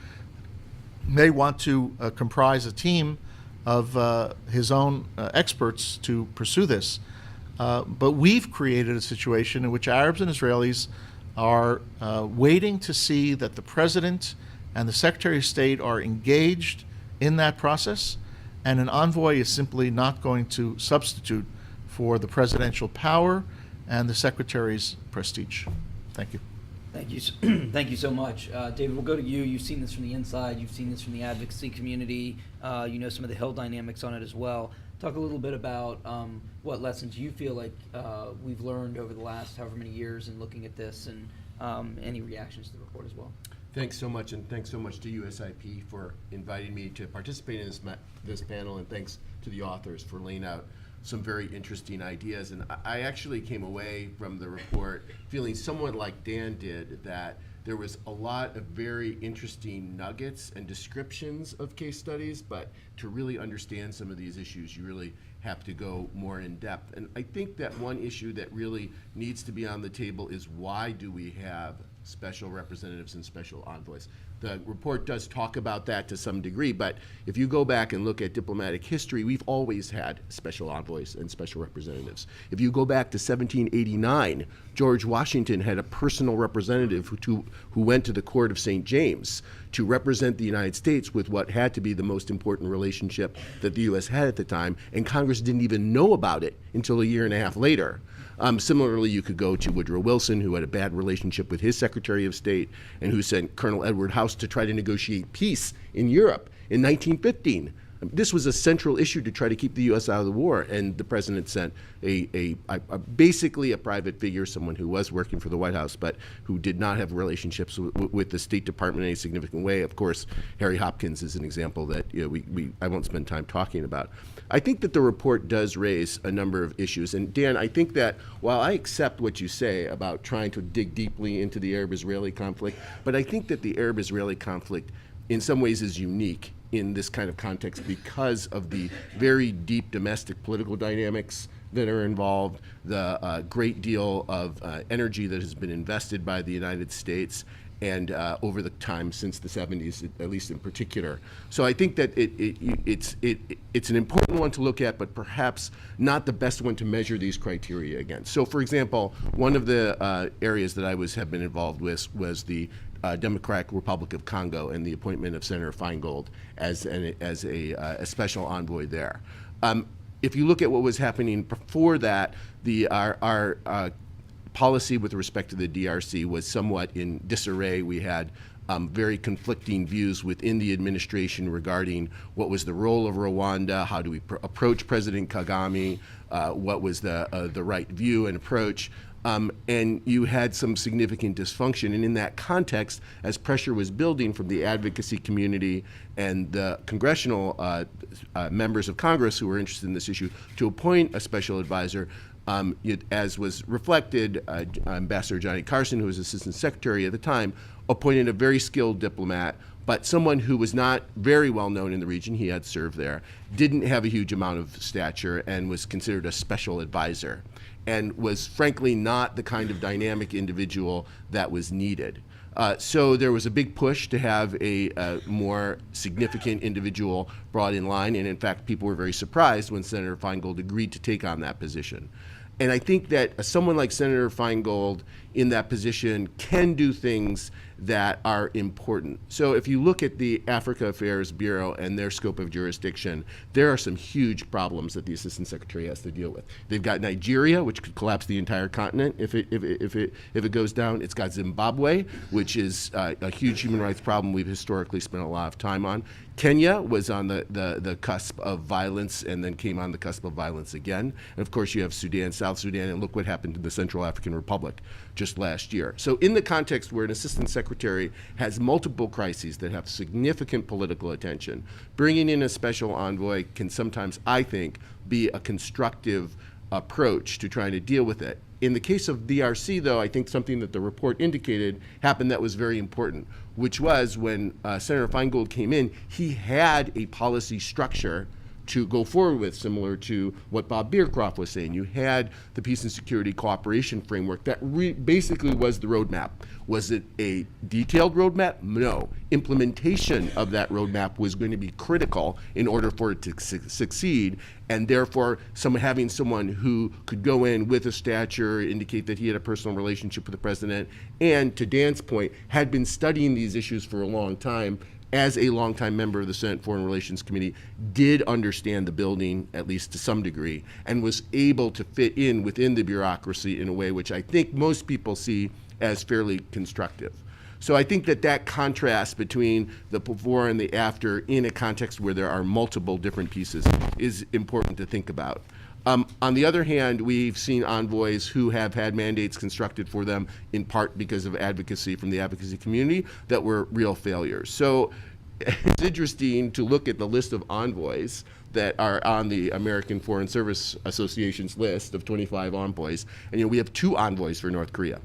May want to comprise a team of his own experts to pursue this. But we've created a situation in which Arabs and Israelis are waiting to see that the president and the Secretary of State are engaged in that process, and an envoy is simply not going to substitute for the presidential power and the Secretary's prestige. Thank you. Thank you. Thank you so much. David, we'll go to you. You've seen this from the inside. You've seen this from the advocacy community. You know some of the Hill dynamics on it as well. Talk a little bit about what lessons you feel like we've learned over the last however many years in looking at this, and any reactions to the report as well. Thanks so much, and thanks so much to USIP for inviting me to participate in this panel, and thanks to the authors for laying out some very interesting ideas. And I actually came away from the report feeling somewhat like Dan did, that there was a lot of very interesting nuggets and descriptions of case studies, but to really understand some of these issues, you really have to go more in depth. And I think that one issue that really needs to be on the table is, why do we have special representatives and special envoys? The report does talk about that to some degree, but if you go back and look at diplomatic history, we've always had special envoys and special representatives. If you go back to 1789, George Washington had a personal representative who went to the court of St. James to represent the United States with what had to be the most important relationship that the U.S. had at the time, and Congress didn't even know about it until a year and a half later. Similarly, you could go to Woodrow Wilson, who had a bad relationship with his Secretary of State and who sent Colonel Edward House to try to negotiate peace in Europe in 1915. This was a central issue to try to keep the U.S. out of the war, and the president sent basically a private figure, someone who was working for the White House, but who did not have relationships with the State Department in any significant way. Of course, Harry Hopkins is an example that I won't spend time talking about. I think that the report does raise a number of issues, and Dan, I think that while I accept what you say about trying to dig deeply into the Arab-Israeli conflict, but I think that the Arab-Israeli conflict in some ways is unique in this kind of context because of the very deep domestic political dynamics that are involved, the great deal of energy that has been invested by the United States and over the time since the 70s, at least in particular. So I think that it's an important one to look at, but perhaps not the best one to measure these criteria against. So for example, one of the areas that I have been involved with was the Democratic Republic of Congo and the appointment of Senator Feingold as a special envoy there. If you look at what was happening before that, our policy with respect to the DRC was somewhat in disarray. We had very conflicting views within the administration regarding what was the role of Rwanda, how do we approach President Kagame, what was the right view and approach. And you had some significant dysfunction. And in that context, as pressure was building from the advocacy community and the congressional members of Congress who were interested in this issue to appoint a special advisor, as was reflected, Ambassador Johnny Carson, who was Assistant Secretary at the time, appointed a very skilled diplomat, but someone who was not very well known in the region. He had served there, didn't have a huge amount of stature, and was considered a special advisor, and was frankly not the kind of dynamic individual that was needed. So there was a big push to have a more significant individual brought in line, and in fact people were very surprised when Senator Feingold agreed to take on that position. And I think that someone like Senator Feingold in that position can do things that are important. So if you look at the Africa Affairs Bureau and their scope of jurisdiction, there are some huge problems that the Assistant Secretary has to deal with. They've got Nigeria, which could collapse the entire continent if it goes down. It's got Zimbabwe, which is a huge human rights problem we've historically spent a lot of time on. Kenya was on the cusp of violence and then came on the cusp of violence again. And of course you have Sudan, South Sudan, and look what happened to the Central African Republic just last year. So in the context where an Assistant Secretary has multiple crises that have significant political attention, bringing in a special envoy can sometimes, I think, be a constructive approach to trying to deal with it. In the case of DRC, though, I think something that the report indicated happened that was very important, which was when Senator Feingold came in, he had a policy structure to go forward with, similar to what Bob Bearcroft was saying. You had the Peace and Security Cooperation Framework that basically was the roadmap. Was it a detailed roadmap? No. Implementation of that roadmap was going to be critical in order for it to succeed, and therefore having someone who could go in with a stature, indicate that he had a personal relationship with the president, and to Dan's point, had been studying these issues for a long time, as a longtime member of the Senate Foreign Relations Committee, did understand the building, at least to some degree, and was able to fit in within the bureaucracy in a way which I think most people see as fairly constructive. So I think that contrast between the before and the after in a context where there are multiple different pieces is important to think about. On the other hand, we've seen envoys who have had mandates constructed for them in part because of advocacy from the advocacy community that were real failures. So it's interesting to look at the list of envoys that are on the American Foreign Service Association's list of 25 envoys. And we have 2 envoys for North Korea.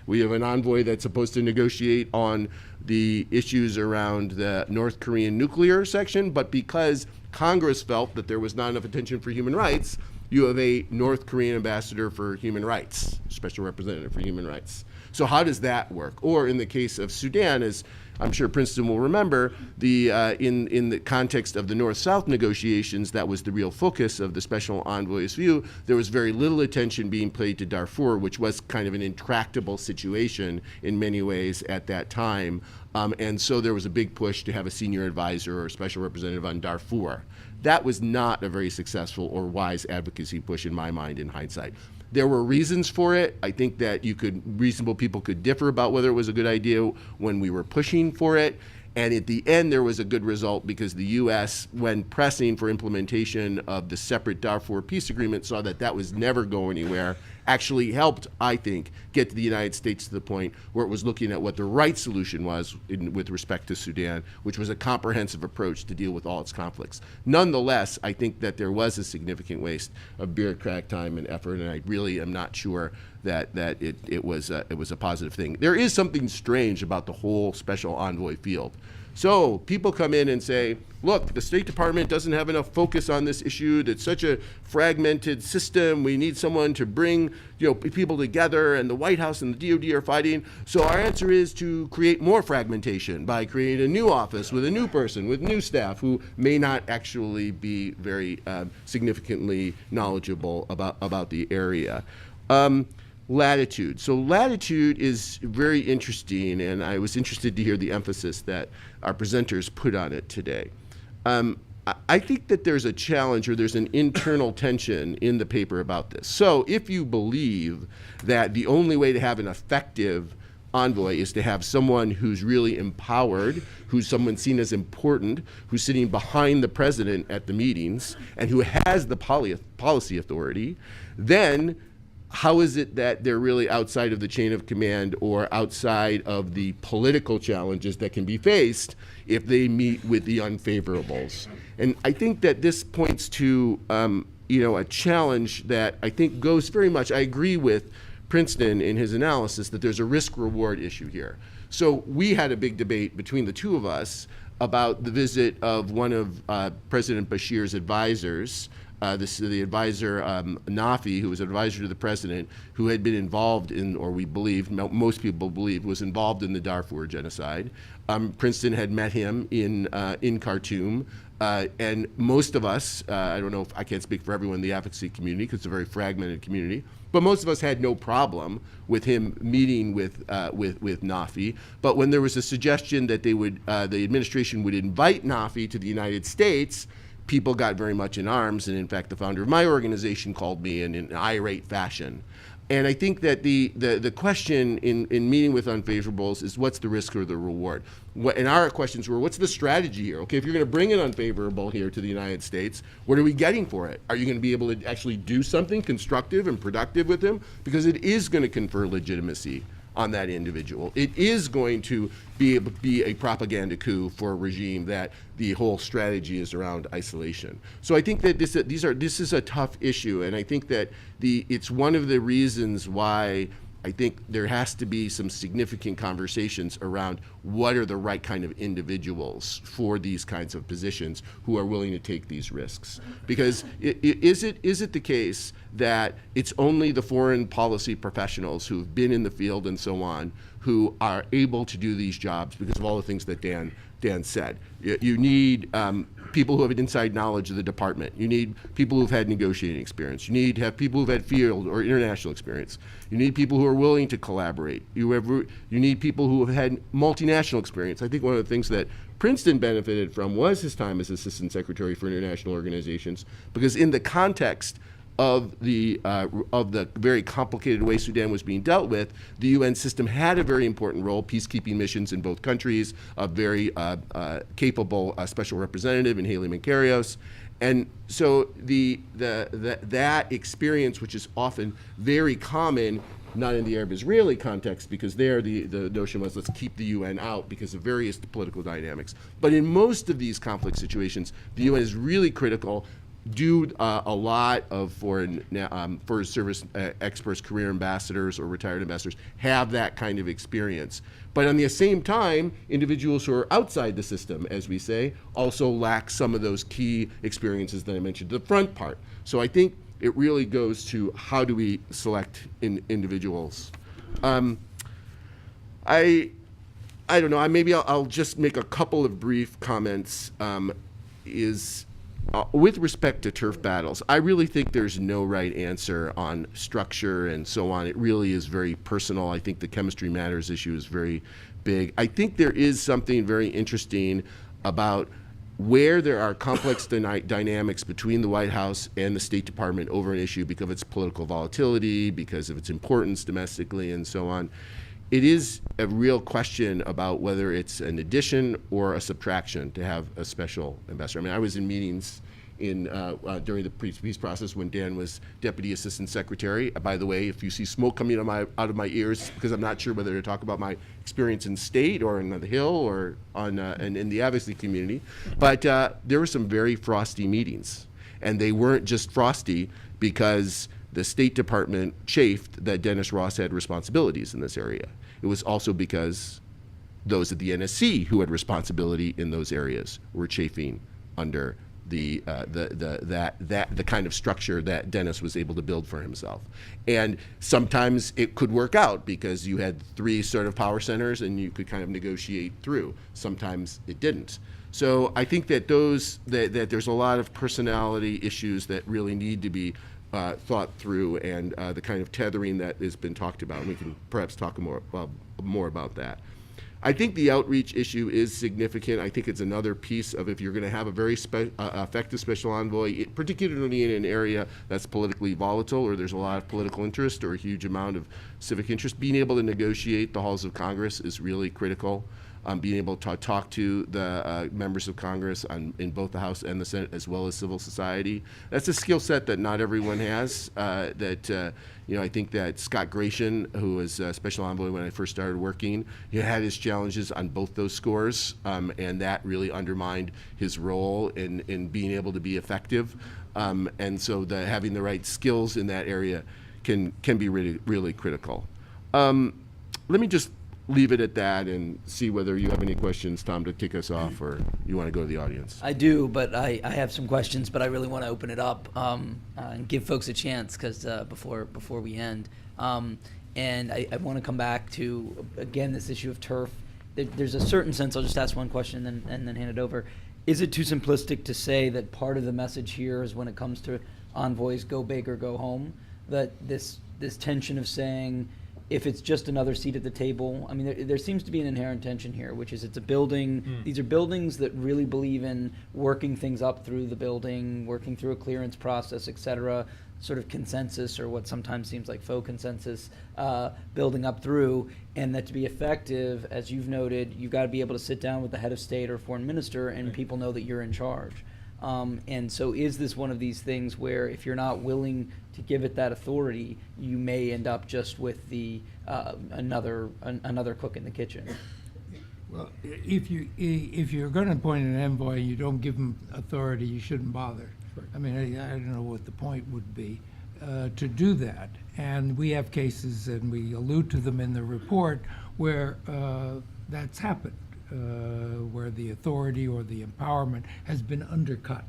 We have an envoy that's supposed to negotiate on the issues around the North Korean nuclear section, but because Congress felt that there was not enough attention for human rights, you have a North Korean ambassador for human rights, special representative for human rights. So how does that work? Or in the case of Sudan, as I'm sure Princeton will remember, in the context of the North-South negotiations, that was the real focus of the special envoy's view. There was very little attention being paid to Darfur, which was kind of an intractable situation in many ways at that time. And so there was a big push to have a senior advisor or a special representative on Darfur. That was not a very successful or wise advocacy push in my mind in hindsight. There were reasons for it. I think that reasonable people could differ about whether it was a good idea when we were pushing for it. And at the end, there was a good result because the U.S., when pressing for implementation of the separate Darfur peace agreement, saw that that was never going anywhere, actually helped, I think, get the United States to the point where it was looking at what the right solution was with respect to Sudan, which was a comprehensive approach to deal with all its conflicts. Nonetheless, I think that there was a significant waste of bureaucratic time and effort, and I really am not sure that it was a positive thing. There is something strange about the whole special envoy field. So people come in and say, look, the State Department doesn't have enough focus on this issue. It's such a fragmented system. We need someone to bring people together, and the White House and the DOD are fighting. So our answer is to create more fragmentation by creating a new office with a new person, with new staff who may not actually be very significantly knowledgeable about the area. Latitude. So latitude is very interesting, and I was interested to hear the emphasis that our presenters put on it today. I think that there's a challenge, or there's an internal tension in the paper about this. So if you believe that the only way to have an effective envoy is to have someone who's really empowered, who's someone seen as important, who's sitting behind the president at the meetings, and who has the policy authority, then how is it that they're really outside of the chain of command or outside of the political challenges that can be faced if they meet with the unfavorables? And I think that this points to a challenge that I think goes very much, I agree with Princeton in his analysis that there's a risk-reward issue here. So we had a big debate between the two of us about the visit of one of President Bashir's advisors, the advisor Nafi, who was an advisor to the president, who had been involved in, or we believe, most people believe, was involved in the Darfur genocide. Princeton had met him in Khartoum. And most of us, I don't know if I can't speak for everyone in the advocacy community because it's a very fragmented community, but most of us had no problem with him meeting with Nafi. But when there was a suggestion that they would, the administration would invite Nafi to the United States, people got very much in arms, and in fact, the founder of my organization called me in an irate fashion. And I think that the question in meeting with unfavorables is what's the risk or the reward? And our questions were, what's the strategy here? Okay, if you're going to bring an unfavorable here to the United States, what are we getting for it? Are you going to be able to actually do something constructive and productive with him? Because it is going to confer legitimacy on that individual. It is going to be a propaganda coup for a regime that the whole strategy is around isolation. So I think that this is a tough issue, and I think that it's one of the reasons why I think there has to be some significant conversations around what are the right kind of individuals for these kinds of positions who are willing to take these risks. Because is it the case that it's only the foreign policy professionals who've been in the field and so on who are able to do these jobs because of all the things that Dan said? You need people who have an inside knowledge of the department. You need people who've had negotiating experience. You need to have people who've had field or international experience. You need people who are willing to collaborate. You need people who have had multinational experience. I think one of the things that Princeton benefited from was his time as Assistant Secretary for International Organizations, because in the context of the very complicated way Sudan was being dealt with, the UN system had a very important role, peacekeeping missions in both countries, a very capable special representative in Haley Makarios. And so that experience, which is often very common, not in the Arab-Israeli context, because there the notion was let's keep the UN out because of various political dynamics. But in most of these conflict situations, the UN is really critical. A lot of foreign service experts, career ambassadors or retired ambassadors have that kind of experience. But on the same time, individuals who are outside the system, as we say, also lack some of those key experiences that I mentioned, the front part. So I think it really goes to how do we select individuals. I don't know, maybe I'll just make a couple of brief comments. With respect to turf battles, I really think there's no right answer on structure and so on. It really is very personal. I think the chemistry matters issue is very big. I think there is something very interesting about where there are complex dynamics between the White House and the State Department over an issue because of its political volatility, because of its importance domestically, and so on. It is a real question about whether it's an addition or a subtraction to have a special ambassador. I mean, I was in meetings during the peace process when Dan was Deputy Assistant Secretary. By the way, if you see smoke coming out of my ears, because I'm not sure whether to talk about my experience in state or in the Hill or in the advocacy community, but there were some very frosty meetings, and they weren't just frosty because the State Department chafed that Dennis Ross had responsibilities in this area. It was also because those at the NSC who had responsibility in those areas were chafing under the kind of structure that Dennis was able to build for himself. And sometimes it could work out because you had 3 sort of power centers and you could kind of negotiate through. Sometimes it didn't. So I think that that there's a lot of personality issues that really need to be thought through, and the kind of tethering that has been talked about. And we can perhaps talk more about that. I think the outreach issue is significant. I think it's another piece of if you're going to have a very effective special envoy, particularly in an area that's politically volatile or there's a lot of political interest or a huge amount of civic interest, being able to negotiate the halls of Congress is really critical. Being able to talk to the members of Congress in both the House and the Senate, as well as civil society. That's a skill set that not everyone has. I think that Scott Gratian, who was a special envoy when I first started working, he had his challenges on both those scores, and that really undermined his role in being able to be effective. And so having the right skills in that area can be really, really critical. Let me just leave it at that and see whether you have any questions, Tom, to kick us off, or you want to go to the audience. I do, but I have some questions, but I really want to open it up and give folks a chance because before we end. And I want to come back to, again, this issue of turf. There's a certain sense, I'll just ask one question and then hand it over. Is it too simplistic to say that part of the message here is when it comes to envoys, go big or go home, that this tension of saying, if it's just another seat at the table, I mean, there seems to be an inherent tension here, which is it's a building. These are buildings that really believe in working things up through the building, working through a clearance process, et cetera, sort of consensus or what sometimes seems like faux consensus, building up through, and that to be effective, as you've noted, you've got to be able to sit down with the head of state or foreign minister and people know that you're in charge. And so is this one of these things where if you're not willing to give it that authority, you may end up just with the another cook in the kitchen? Well, if you're going to appoint an envoy and you don't give him authority, you shouldn't bother. I mean, I don't know what the point would be to do that. And we have cases, and we allude to them in the report, where that's happened, where the authority or the empowerment has been undercut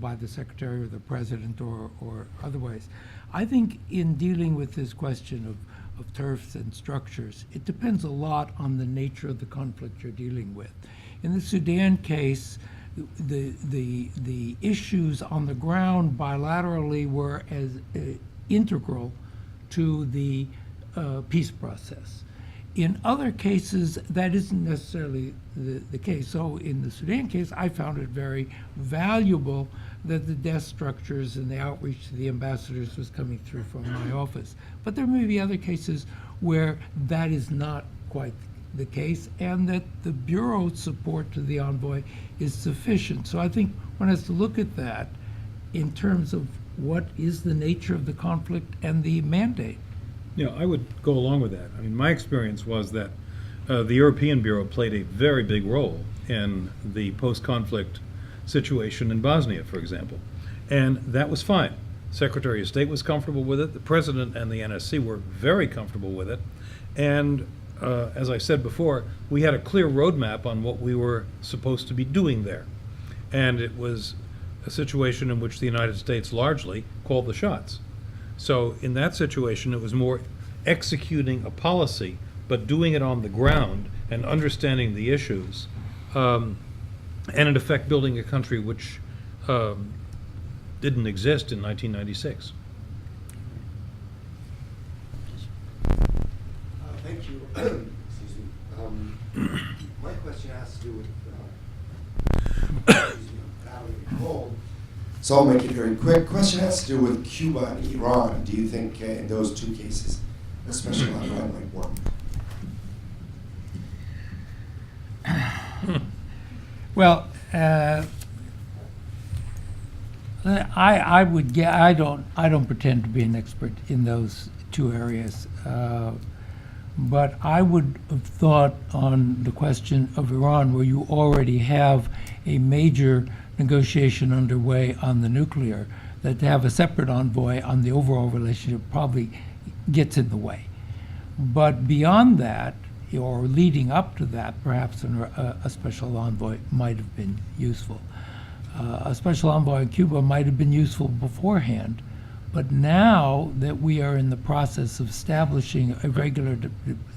by the Secretary or the President or otherwise. I think in dealing with this question of turfs and structures, it depends a lot on the nature of the conflict you're dealing with. In the Sudan case, the issues on the ground bilaterally were as integral to the peace process. In other cases, that isn't necessarily the case. So in the Sudan case, I found it very valuable that the desk structures and the outreach to the ambassadors was coming through from my office. But there may be other cases where that is not quite the case, and that the Bureau's support to the envoy is sufficient. So I think one has to look at that in terms of what is the nature of the conflict and the mandate. Yeah, I would go along with that. I mean, my experience was that the European Bureau played a very big role in the post-conflict situation in Bosnia, for example. And that was fine. Secretary of State was comfortable with it. The President and the NSC were very comfortable with it. And as I said before, we had a clear roadmap on what we were supposed to be doing there. And it was a situation in which the United States largely called the shots. So in that situation, it was more executing a policy, but doing it on the ground and understanding the issues, and in effect building a country which didn't exist in 1996. Thank you. Excuse me. My question has to do with excuse me, out of the cold. So I'll make it very quick. Question has to do with Cuba and Iran. Do you think in those two cases a special envoy might work? Well, I would get. I don't pretend to be an expert in those two areas, but I would have thought on the question of Iran, where you already have a major negotiation underway on the nuclear, that to have a separate envoy on the overall relationship probably gets in the way. But beyond that, or leading up to that, perhaps a special envoy might have been useful. A special envoy in Cuba might have been useful beforehand, but now that we are in the process of establishing a regular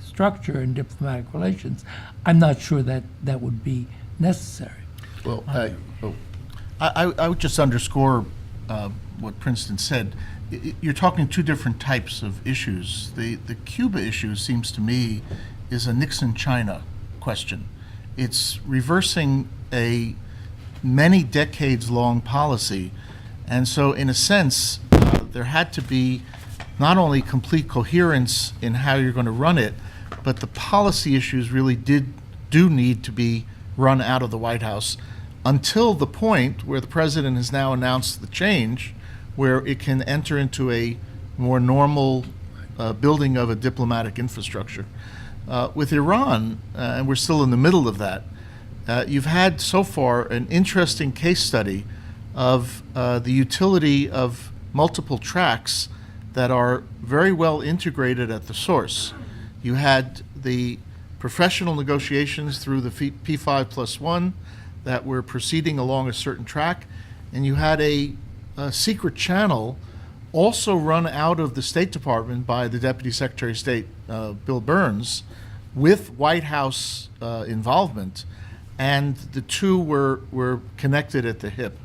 structure in diplomatic relations, I'm not sure that that would be necessary. Well, I would just underscore what Princeton said. You're talking two different types of issues. The Cuba issue seems to me is a Nixon-China question. It's reversing a many decades-long policy, and so in a sense, there had to be not only complete coherence in how you're going to run it, but the policy issues really do need to be run out of the White House until the point where the president has now announced the change, where it can enter into a more normal building of a diplomatic infrastructure. With Iran, and we're still in the middle of that, you've had so far an interesting case study of the utility of multiple tracks that are very well integrated at the source. You had the professional negotiations through the P5+1 that were proceeding along a certain track, and you had a secret channel also run out of the State Department by the Deputy Secretary of State, Bill Burns, with White House involvement, and the two were connected at the hip.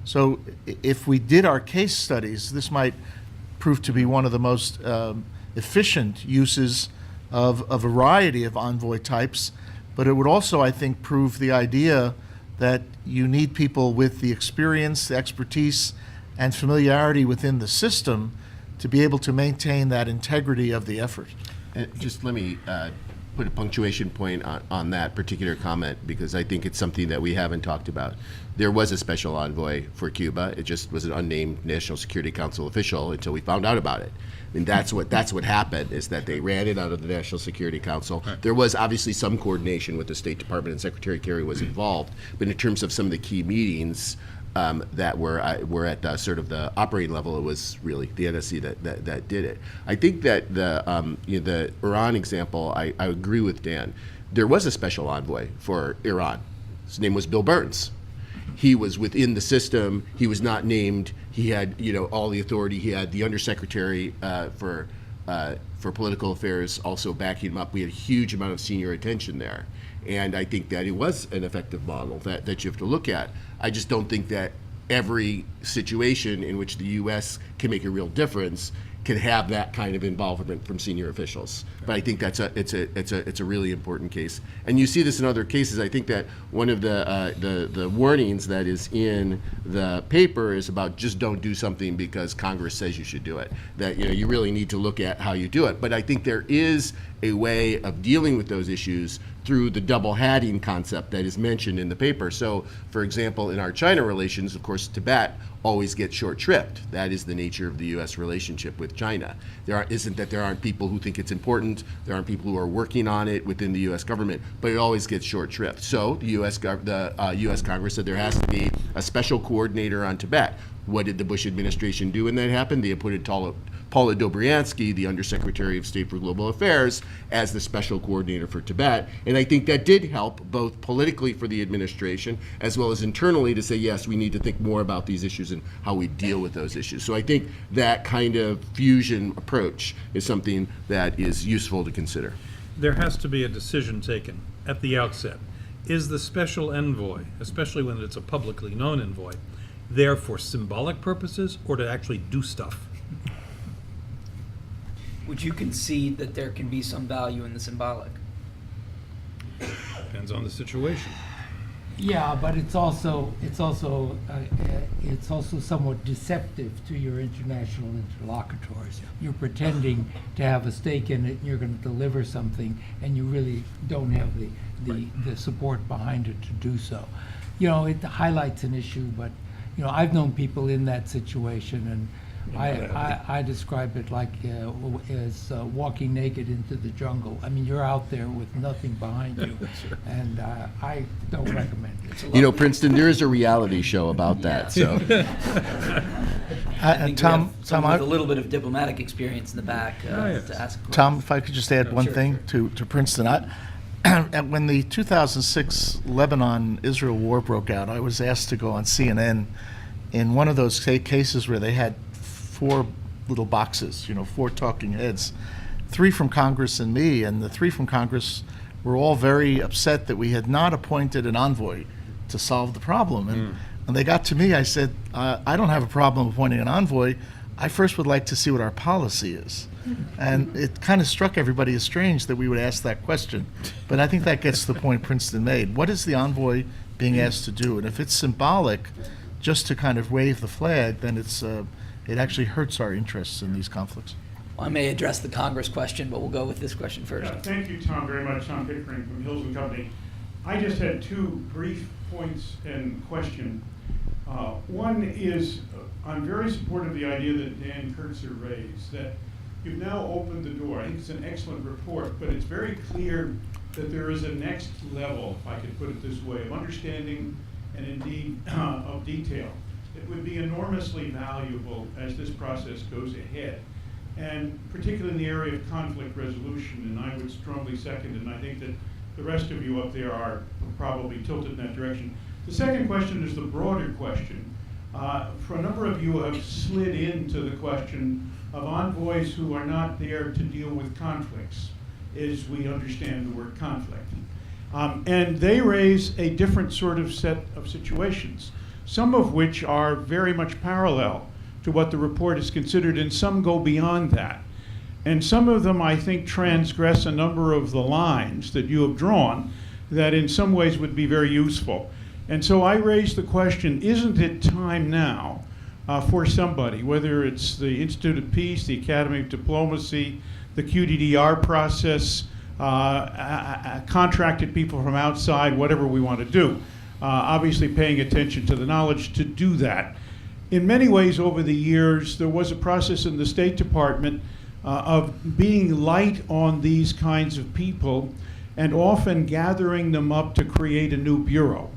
So if we did our case studies, this might prove to be one of the most efficient uses of a variety of envoy types, but it would also, I think, prove the idea that you need people with the experience, the expertise, and familiarity within the system to be able to maintain that integrity of the effort. Just let me put a punctuation point on that particular comment, because I think it's something that we haven't talked about. There was a special envoy for Cuba. It just was an unnamed National Security Council official until we found out about it. I mean, that's what happened, is that they ran it out of the National Security Council. Right. There was obviously some coordination with the State Department, and Secretary Kerry was involved, but in terms of some of the key meetings that were at sort of the operating level, it was really the NSC that did it. I think that the Iran example, I agree with Dan. there was a special envoy for Iran. His name was Bill Burns. He was within the system. He was not named. He had, all the authority. He had the undersecretary for political affairs also backing him up. We had a huge amount of senior attention there. And I think that it was an effective model that you have to look at. I just don't think that every situation in which the U.S. can make a real difference can have that kind of involvement from senior officials. But I think it's a really important case. And you see this in other cases. I think that one of the warnings that is in the paper is about just don't do something because Congress says you should do it. That you really need to look at how you do it. But I think there is a way of dealing with those issues through the double hatting concept that is mentioned in the paper. So, for example, in our China relations, of course, Tibet always gets short shrift. That is the nature of the U.S. relationship with China. Isn't that there aren't people who think it's important, there aren't people who are working on it within the U.S. government, but it always gets short shrift. So the U.S. Congress said there has to be a special coordinator on Tibet. What did the Bush administration do when that happened? They appointed Paula Dobriansky, the Undersecretary of State for Global Affairs, as the special coordinator for Tibet. And I think that did help both politically for the administration as well as internally to say, yes, we need to think more about these issues and how we deal with those issues. So I think that kind of fusion approach is something that is useful to consider. There has to be a decision taken at the outset. Is the special envoy, especially when it's a publicly known envoy, there for symbolic purposes or to actually do stuff? Would you concede that there can be some value in the symbolic? Depends on the situation. Yeah, but it's also somewhat deceptive to your international interlocutors. You're pretending to have a stake in it, and you're going to deliver something, and you really don't have the support behind it to do so. It highlights an issue, but I've known people in that situation, and I describe it like as walking naked into the jungle. I mean, you're out there with nothing behind you, and I don't recommend it. Princeton, there is a reality show about that. So, Tom, with a little bit of diplomatic experience in the back to ask. Tom, if I could just add one thing to Princeton. When the 2006 Lebanon-Israel war broke out, I was asked to go on CNN in one of those cases where they had 4 little boxes, 4 talking heads, 3 from Congress and me, and the 3 from Congress were all very upset that we had not appointed an envoy to solve the problem. And when they got to me, I said, I don't have a problem appointing an envoy. I first would like to see what our policy is. And it kind of struck everybody as strange that we would ask that question. But I think that gets to the point Princeton made. What is the envoy being asked to do? And if it's symbolic, just to kind of wave the flag, then it actually hurts our interests in these conflicts. Well, I may address the Congress question, but we'll go with this question first. Yeah, thank you, Tom, very much. Tom Pickering from Hills and Company. I just had 2 brief points and question. One is, I'm very supportive of the idea that Dan Kurtzer raised, that you've now opened the door. I think it's an excellent report, but it's very clear that there is a next level, if I could put it this way, of understanding and indeed of detail. It would be enormously valuable as this process goes ahead, and particularly in the area of conflict resolution, and I would strongly second, and I think that the rest of you up there are probably tilted in that direction. The second question is the broader question. For a number of you have slid into the question of envoys who are not there to deal with conflicts, as we understand the word conflict. And they raise a different sort of set of situations, some of which are very much parallel to what the report is considered, and some go beyond that. And some of them, I think, transgress a number of the lines that you have drawn that in some ways would be very useful. And so I raise the question, isn't it time now for somebody, whether it's the Institute of Peace, the Academy of Diplomacy, the QDDR process, contracted people from outside, whatever we want to do, obviously paying attention to the knowledge to do that. In many ways over the years, there was a process in the State Department of being light on these kinds of people and often gathering them up to create a new bureau.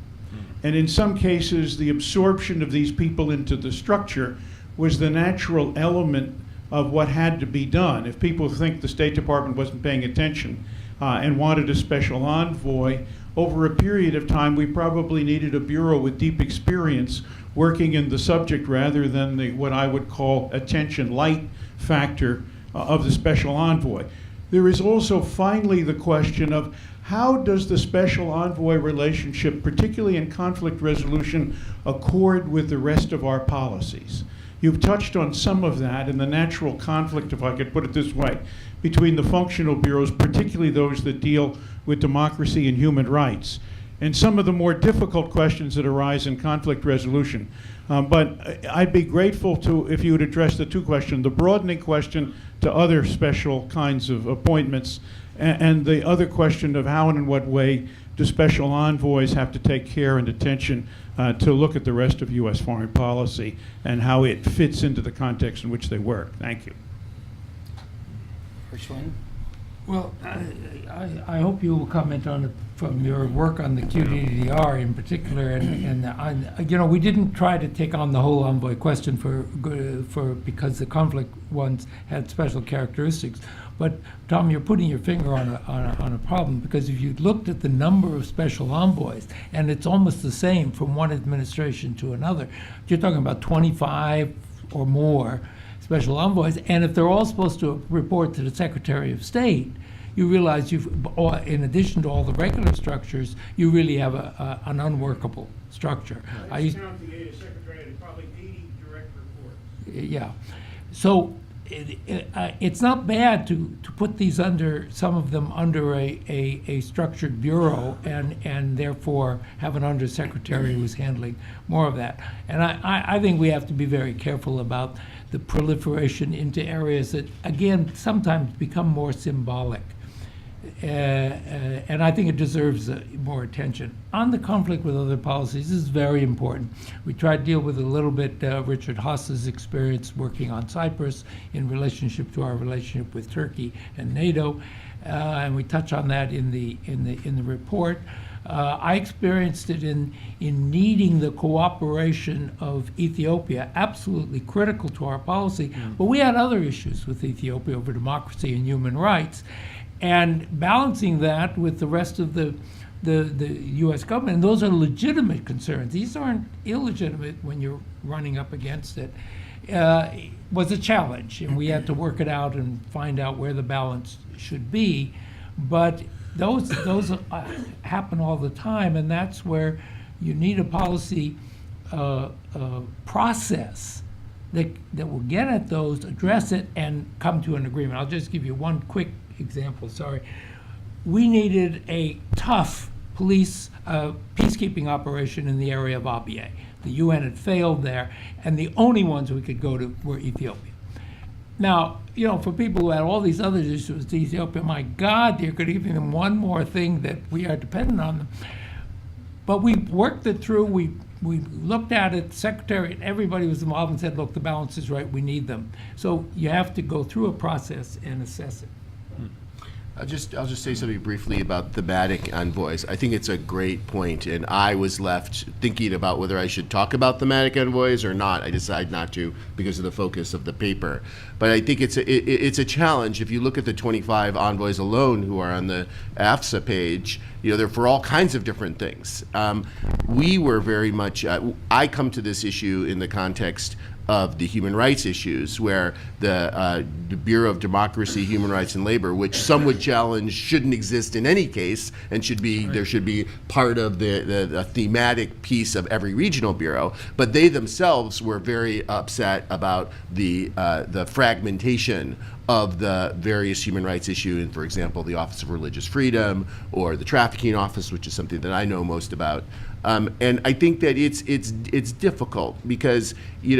And in some cases, the absorption of these people into the structure was the natural element of what had to be done. If people think the State Department wasn't paying attention, and wanted a special envoy. Over a period of time, we probably needed a bureau with deep experience working in the subject rather than what I would call attention light factor of the special envoy. There is also finally the question of how does the special envoy relationship, particularly in conflict resolution, accord with the rest of our policies? You've touched on some of that in the natural conflict, if I could put it this way, between the functional bureaus, particularly those that deal with democracy and human rights, and some of the more difficult questions that arise in conflict resolution. But I'd be grateful if you would address the two questions, the broadening question to other special kinds of appointments, and the other question of how and in what way do special envoys have to take care and attention to look at the rest of U.S. foreign policy and how it fits into the context in which they work. Thank you. Well, I hope you will comment on it from your work on the QDDR in particular, and you know, we didn't try to take on the whole envoy question because the conflict ones had special characteristics. But Tom, you're putting your finger on a problem, because if you looked at the number of special envoys, and it's almost the same from one administration to another, you're talking about 25 or more special envoys, and if they're all supposed to report to the Secretary of State, you realize in addition to all the regular structures, you really have an unworkable structure. Counting the Secretary had probably 80 direct reports. Yeah, so it's not bad to put these some of them under a structured bureau, and therefore have an undersecretary who's handling more of that. And I think we have to be very careful about the proliferation into areas that, again, sometimes become more symbolic. And I think it deserves more attention. On the conflict with other policies, this is very important. We tried to deal with a little bit Richard Haas's experience working on Cyprus in relationship to our relationship with Turkey and NATO, and we touch on that in the report. I experienced it in needing the cooperation of Ethiopia, absolutely critical to our policy, but we had other issues with Ethiopia over democracy and human rights, and balancing that with the rest of the U.S. government, and those are legitimate concerns. These aren't illegitimate when you're running up against it. Was a challenge, and we had to work it out and find out where the balance should be. But those happen all the time, and that's where you need a policy process that will get at those, address it, and come to an agreement. I'll just give you one quick example. Sorry. We needed a tough police peacekeeping operation in the area of Abyei. The UN had failed there, and the only ones we could go to were Ethiopia. Now, you know, for people who had all these other issues with Ethiopia, my God, you're giving them one more thing that we are dependent on them. But we worked it through. We looked at it. The secretary and everybody was involved and said, look, the balance is right. We need them. So you have to go through a process and assess it. I'll just say something briefly about thematic envoys. I think it's a great point, and I was left thinking about whether I should talk about thematic envoys or not. I decided not to because of the focus of the paper. But I think it's a challenge. If you look at the 25 envoys alone who are on the AFSA page, you know, they're for all kinds of different things. We were very much, I come to this issue in the context of the human rights issues, where the Bureau of Democracy, Human Rights, and Labor, which some would challenge shouldn't exist in any case, and there should be part of the thematic piece of every regional bureau. But they themselves were very upset about the fragmentation of the various human rights issues, and for example, the Office of Religious Freedom or the Trafficking Office, which is something that I know most about. And I think that it's difficult because Mike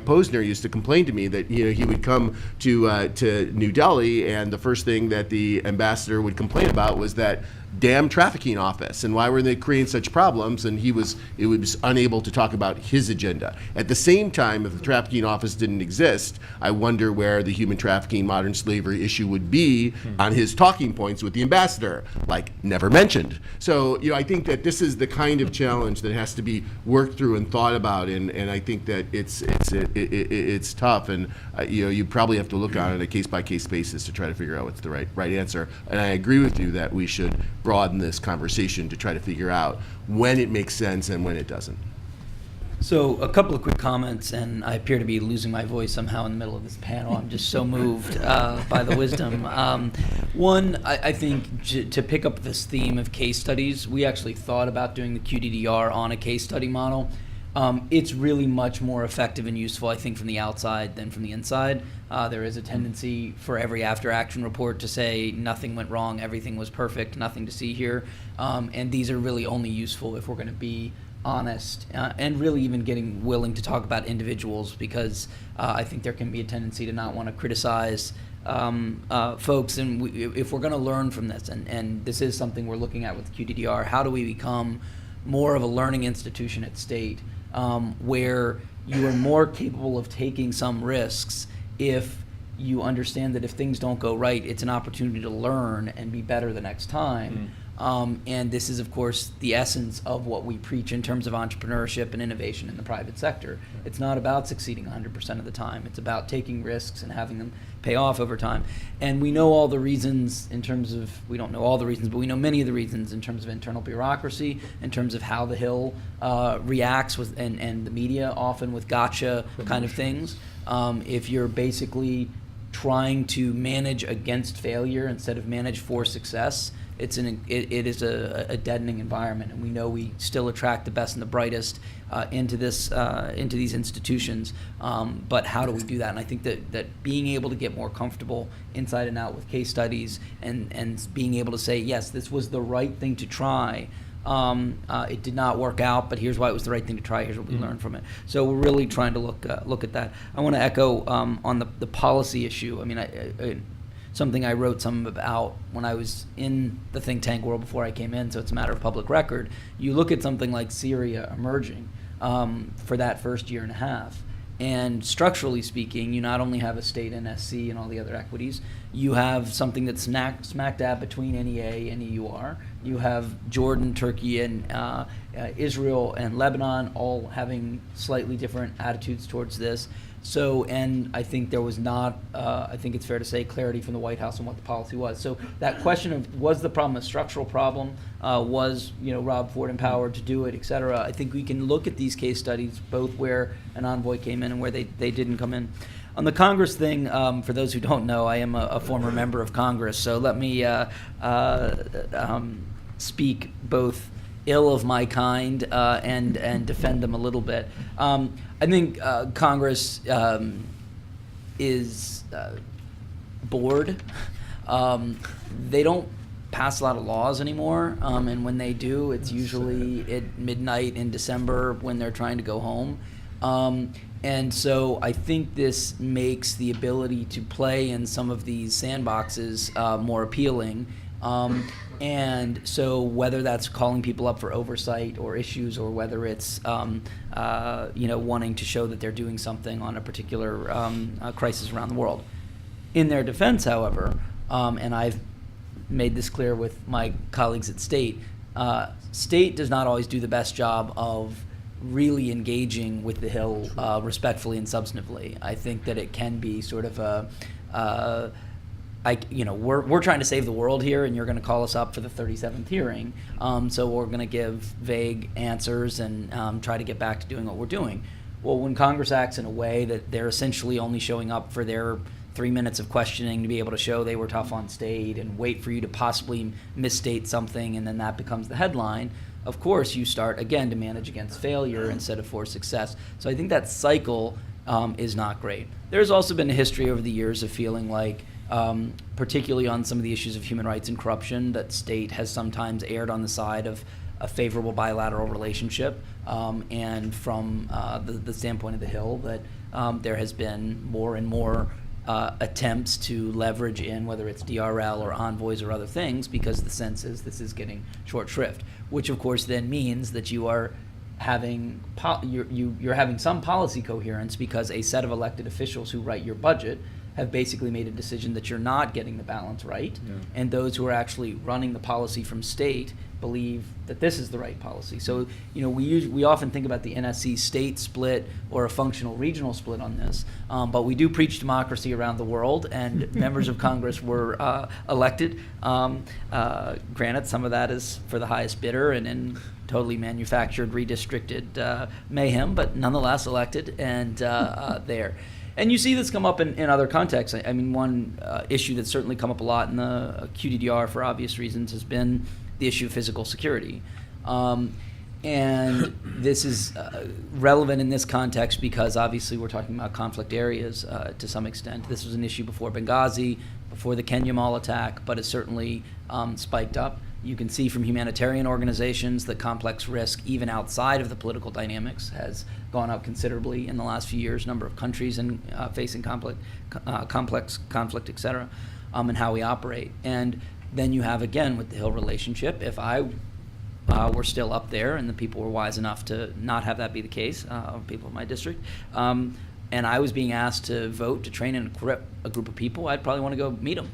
Posner used to complain to me that he would come to New Delhi, and the first thing that the ambassador would complain about was that damn trafficking office, and why were they creating such problems? And it was unable to talk about his agenda. At the same time, if the trafficking office didn't exist, I wonder where the human trafficking, modern slavery issue would be on his talking points with the ambassador, like never mentioned. So, I think that this is the kind of challenge that has to be worked through and thought about, and I think that it's tough, and you probably have to look on it a case-by-case basis to try to figure out what's the right answer. And I agree with you that we should broaden this conversation to try to figure out when it makes sense and when it doesn't. So a couple of quick comments, and I appear to be losing my voice somehow in the middle of this panel. I'm just so moved by the wisdom. One, I think to pick up this theme of case studies, we actually thought about doing the QDDR on a case study model. It's really much more effective and useful, I think, from the outside than from the inside. There is a tendency for every after-action report to say nothing went wrong, everything was perfect, nothing to see here. And these are really only useful if we're going to be honest and really even getting willing to talk about individuals, because I think there can be a tendency to not want to criticize folks. And if we're going to learn from this, and this is something we're looking at with QDDR, how do we become more of a learning institution at state, where you are more capable of taking some risks if you understand that if things don't go right, it's an opportunity to learn and be better the next time. And this is, of course, the essence of what we preach in terms of entrepreneurship and innovation in the private sector. It's not about succeeding 100% of the time. It's about taking risks and having them pay off over time. And we know all the reasons in terms of, we don't know all the reasons, but we know many of the reasons in terms of internal bureaucracy, in terms of how the Hill reacts with, and the media often with gotcha kind of things. If you're basically trying to manage against failure instead of manage for success, it is a deadening environment, and we know we still attract the best and the brightest into these institutions. But how do we do that? And I think that being able to get more comfortable inside and out with case studies, and being able to say, yes, this was the right thing to try. It did not work out, but here's why it was the right thing to try. Here's what we learned from it. So we're really trying to look at that. I want to echo on the policy issue. I mean, something I wrote some about when I was in the think tank world before I came in, so it's a matter of public record. You look at something like Syria emerging for that first year and a half, and structurally speaking, you not only have a state NSC and all the other equities, you have something that's smack dab between NEA and EUR. You have Jordan, Turkey, and Israel and Lebanon all having slightly different attitudes towards this. So, and I think there was not, I think it's fair to say, clarity from the White House on what the policy was. So that question of, was the problem a structural problem? Was Rob Ford empowered to do it, et cetera? I think we can look at these case studies, both where an envoy came in and where they didn't come in. On the Congress thing, for those who don't know, I am a former member of Congress, so let me speak both ill of my kind and defend them a little bit. I think Congress is bored. They don't pass a lot of laws anymore, and when they do, it's usually at midnight in December when they're trying to go home. And so I think this makes the ability to play in some of these sandboxes more appealing. And so whether that's calling people up for oversight or issues, or whether it's wanting to show that they're doing something on a particular crisis around the world. In their defense, however, and I've made this clear with my colleagues at State, State does not always do the best job of really engaging with the Hill respectfully and substantively. I think that it can be sort of a we're trying to save the world here, and you're going to call us up for the 37th hearing. So we're going to give vague answers and try to get back to doing what we're doing. Well, when Congress acts in a way that they're essentially only showing up for their 3 minutes of questioning to be able to show they were tough on State and wait for you to possibly misstate something, and then that becomes the headline, of course you start again to manage against failure instead of for success. So I think that cycle is not great. There's also been a history over the years of feeling like, particularly on some of the issues of human rights and corruption, that State has sometimes erred on the side of a favorable bilateral relationship, and from the standpoint of the Hill, that there has been more and more attempts to leverage in whether it's DRL or envoys or other things, because the sense is this is getting short shrift, which of course then means that you are having you're having some policy coherence, because a set of elected officials who write your budget have basically made a decision that you're not getting the balance right, and those who are actually running the policy from state believe that this is the right policy. So, we often think about the NSC state split or a functional regional split on this, but we do preach democracy around the world, and members of Congress were elected. Granted, some of that is for the highest bidder and in totally manufactured, redistricted mayhem, but nonetheless elected and there. And you see this come up in other contexts. I mean, one issue that's certainly come up a lot in the QDDR for obvious reasons has been the issue of physical security. And this is relevant in this context because obviously we're talking about conflict areas to some extent. This was an issue before Benghazi, before the Kenya Mall attack, but it certainly spiked up. You can see from humanitarian organizations that complex risk, even outside of the political dynamics, has gone up considerably in the last few years. Number of countries facing complex conflict, et cetera, and how we operate. And then you have, again, with the Hill relationship, if I were still up there and the people were wise enough to not have that be the case, people in my district, and I was being asked to vote to train and equip a group of people, I'd probably want to go meet them.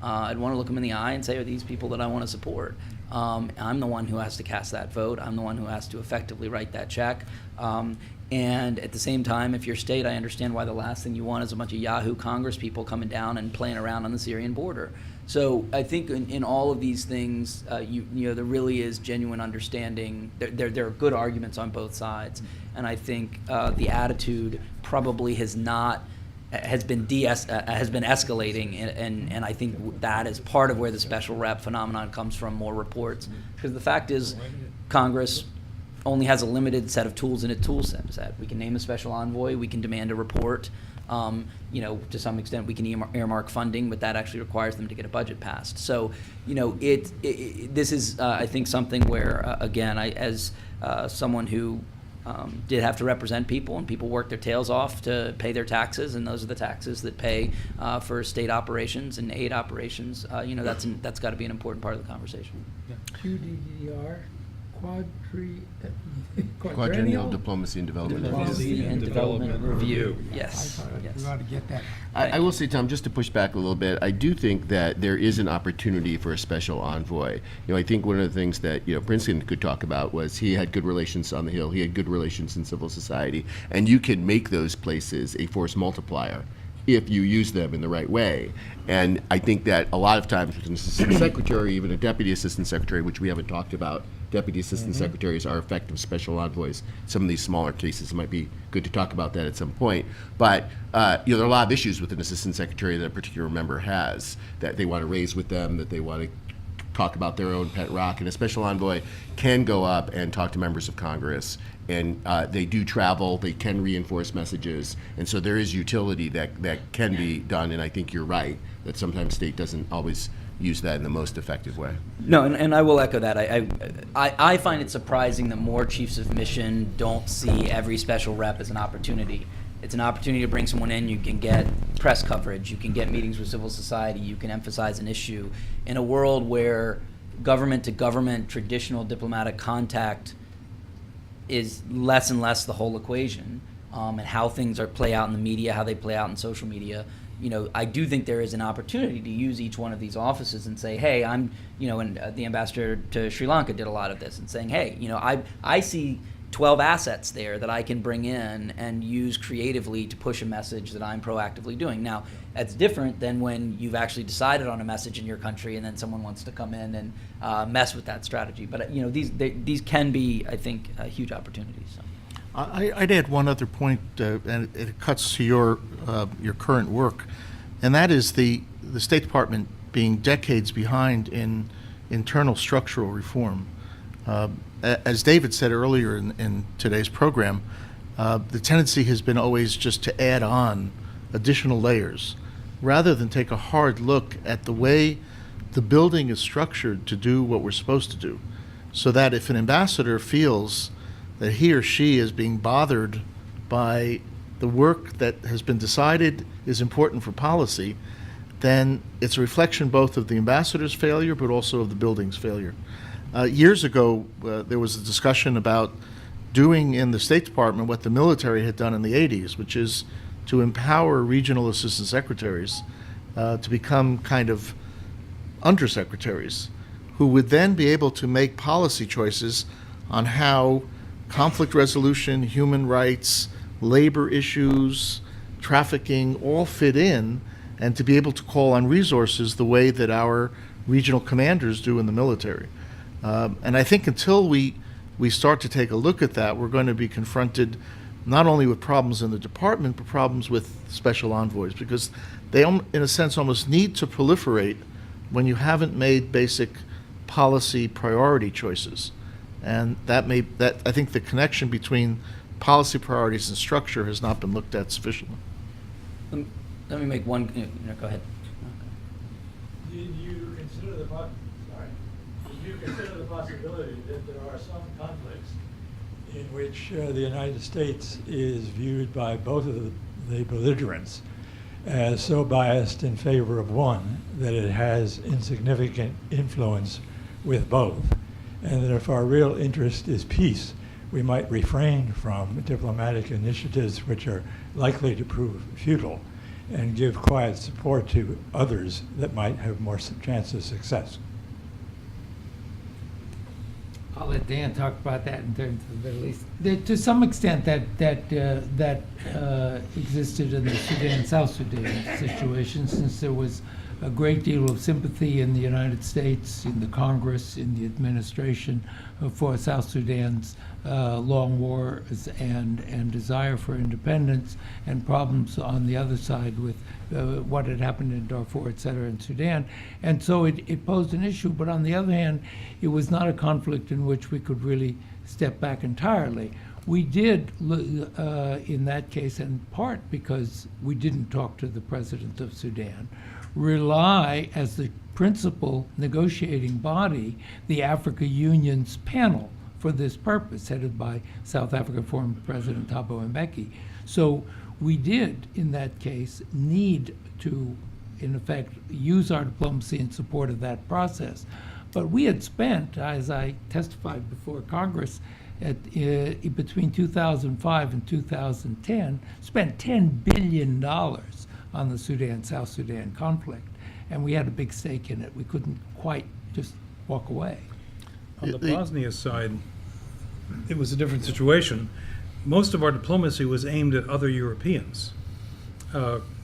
I'd want to look them in the eye and say, are these people that I want to support? I'm the one who has to cast that vote. I'm the one who has to effectively write that check. And at the same time, if you're state, I understand why the last thing you want is a bunch of Yahoo Congress people coming down and playing around on the Syrian border. So I think in all of these things, there really is genuine understanding. There are good arguments on both sides, and I think the attitude probably has been escalating, and I think that is part of where the special rep phenomenon comes from. More reports, because the fact is, Congress only has a limited set of tools in its tool set. We can name a special envoy, we can demand a report. To some extent, we can earmark funding, but that actually requires them to get a budget passed. So, this is, I think, something where, again, as someone who did have to represent people, and people work their tails off to pay their taxes, and those are the taxes that pay for state operations and aid operations. That's got to be an important part of the conversation. QDDR, Quadrennial Diplomacy and Development Diplomacy and Development Review. Yes. We ought to get that. I will say, Tom, just to push back a little bit, I do think that there is an opportunity for a special envoy. I think one of the things that Princeton could talk about was he had good relations on the Hill, he had good relations in civil society, and you can make those places a force multiplier if you use them in the right way. And I think that a lot of times with an assistant secretary, even a deputy assistant secretary, which we haven't talked about, deputy assistant secretaries are effective special envoys. Some of these smaller cases, it might be good to talk about that at some point. But there are a lot of issues with an assistant secretary that a particular member has that they want to raise with them, that they want to talk about their own pet rock. And a special envoy can go up and talk to members of Congress. And they do travel, they can reinforce messages. And so there is utility that can be done. And I think you're right, that sometimes state doesn't always use that in the most effective way. No, and I will echo that. I find it surprising that more chiefs of mission don't see every special rep as an opportunity. It's an opportunity to bring someone in. You can get press coverage. You can get meetings with civil society. You can emphasize an issue. In a world where government-to-government traditional diplomatic contact is less and less the whole equation, and how things play out in the media, how they play out in social media, I do think there is an opportunity to use each one of these offices and say, hey, and the ambassador to Sri Lanka did a lot of this, and saying, hey, I see 12 assets there that I can bring in and use creatively to push a message that I'm proactively doing. Now, that's different than when you've actually decided on a message in your country and then someone wants to come in and mess with that strategy. But these can be, I think, huge opportunities. So. I'd add one other point, and it cuts to your current work, and that is the State Department being decades behind in internal structural reform. As David said earlier in today's program, the tendency has been always just to add on additional layers, rather than take a hard look at the way the building is structured to do what we're supposed to do, so that if an ambassador feels that he or she is being bothered by the work that has been decided is important for policy, then it's a reflection both of the ambassador's failure but also of the building's failure. Years ago, there was a discussion about doing in the State Department what the military had done in the 80s, which is to empower regional assistant secretaries to become kind of undersecretaries who would then be able to make policy choices on how conflict resolution, human rights, labor issues, trafficking all fit in, and to be able to call on resources the way that our regional commanders do in the military. And I think until we start to take a look at that, we're going to be confronted not only with problems in the department, but problems with special envoys, because they, in a sense, almost need to proliferate when you haven't made basic policy priority choices. And that I think the connection between policy priorities and structure has not been looked at sufficiently. Let me make one. Go ahead. Did you consider the possibility that there are some conflicts in which the United States is viewed by both of the belligerents as so biased in favor of one that it has insignificant influence with both, and that if our real interest is peace, we might refrain from diplomatic initiatives which are likely to prove futile and give quiet support to others that might have more chance of success? I'll let Dan talk about that in terms of the Middle East. To some extent, that existed in the Sudan-South Sudan situation, since there was a great deal of sympathy in the United States, in the Congress, in the administration for South Sudan's long wars and desire for independence, and problems on the other side with what had happened in Darfur, et cetera, in Sudan. And so it posed an issue, but on the other hand, it was not a conflict in which we could really step back entirely. We did, in that case, in part because we didn't talk to the president of Sudan, rely as the principal negotiating body, the Africa Union's panel for this purpose, headed by South Africa former President Thabo Mbeki. So we did, in that case, need to, in effect, use our diplomacy in support of that process. But we had spent, as I testified before Congress, between 2005 and 2010, spent $10 billion on the Sudan-South Sudan conflict, and we had a big stake in it. We couldn't quite just walk away. On the Bosnia side, it was a different situation. Most of our diplomacy was aimed at other Europeans.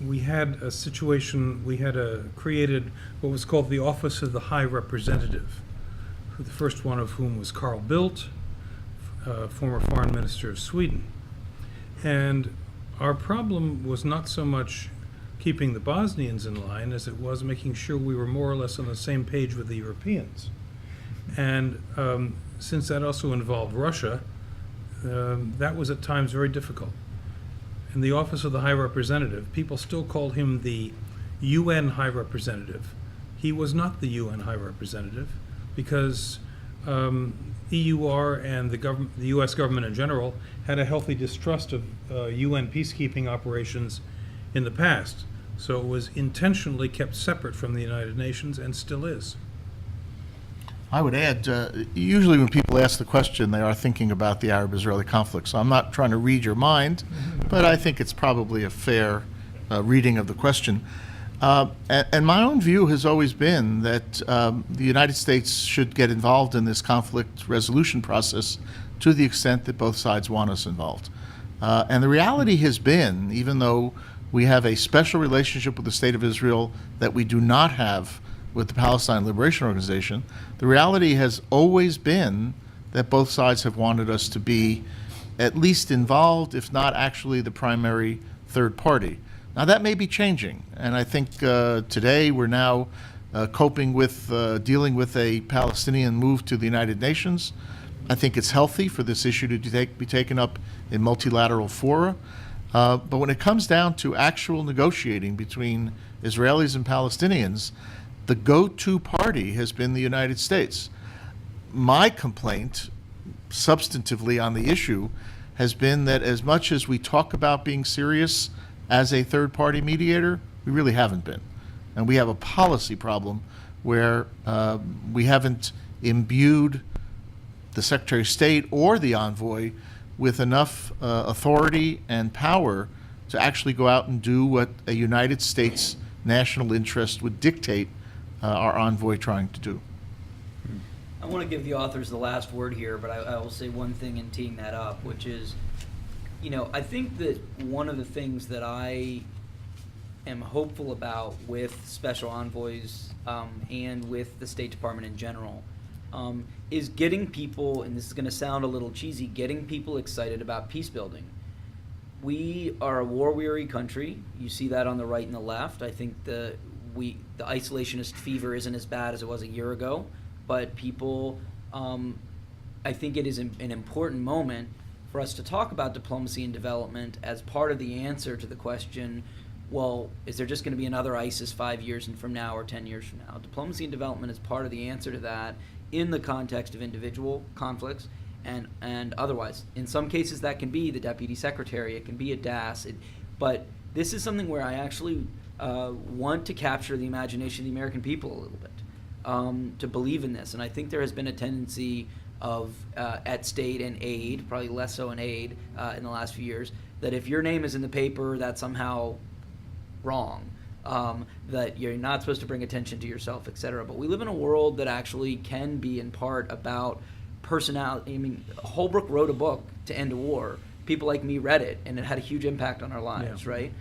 We had a situation, created what was called the Office of the High Representative, the first one of whom was Carl Bildt, former Foreign Minister of Sweden. And our problem was not so much keeping the Bosnians in line as it was making sure we were more or less on the same page with the Europeans. And since that also involved Russia, that was at times very difficult. In the Office of the High Representative, people still called him the UN High Representative. He was not the UN High Representative because EUR and the US government in general had a healthy distrust of UN peacekeeping operations in the past. So it was intentionally kept separate from the United Nations and still is. I would add, usually when people ask the question, they are thinking about the Arab-Israeli conflict. So I'm not trying to read your mind, but I think it's probably a fair reading of the question. And my own view has always been that the United States should get involved in this conflict resolution process to the extent that both sides want us involved. And the reality has been, even though we have a special relationship with the State of Israel that we do not have with the Palestine Liberation Organization, the reality has always been that both sides have wanted us to be at least involved, if not actually the primary third party. Now that may be changing, and I think today we're now coping with dealing with a Palestinian move to the United Nations. I think it's healthy for this issue to be taken up in multilateral fora. But when it comes down to actual negotiating between Israelis and Palestinians, the go-to party has been the United States. My complaint, substantively on the issue, has been that as much as we talk about being serious as a third-party mediator, we really haven't been. And we have a policy problem where we haven't imbued the Secretary of State or the envoy with enough authority and power to actually go out and do what a United States national interest would dictate our envoy trying to do. I want to give the authors the last word here, but I will say one thing in teeing that up, which is, I think that one of the things that I am hopeful about with special envoys and with the State Department in general is getting people, and this is going to sound a little cheesy, getting people excited about peace building. We are a war-weary country. You see that on the right and the left. I think the isolationist fever isn't as bad as it was a year ago, but people, I think it is an important moment for us to talk about diplomacy and development as part of the answer to the question, well, is there just going to be another ISIS 5 years from now or 10 years from now? Diplomacy and development is part of the answer to that in the context of individual conflicts and otherwise. In some cases, that can be the deputy secretary, it can be a DAS, but this is something where I actually want to capture the imagination of the American people a little bit, to believe in this. And I think there has been a tendency of, at state and aid, probably less so in aid in the last few years, that if your name is in the paper, that's somehow wrong, that you're not supposed to bring attention to yourself, etc. But we live in a world that actually can be in part about personality. I mean, Holbrooke wrote a book to end a war. People like me read it, and it had a huge impact on our lives, right?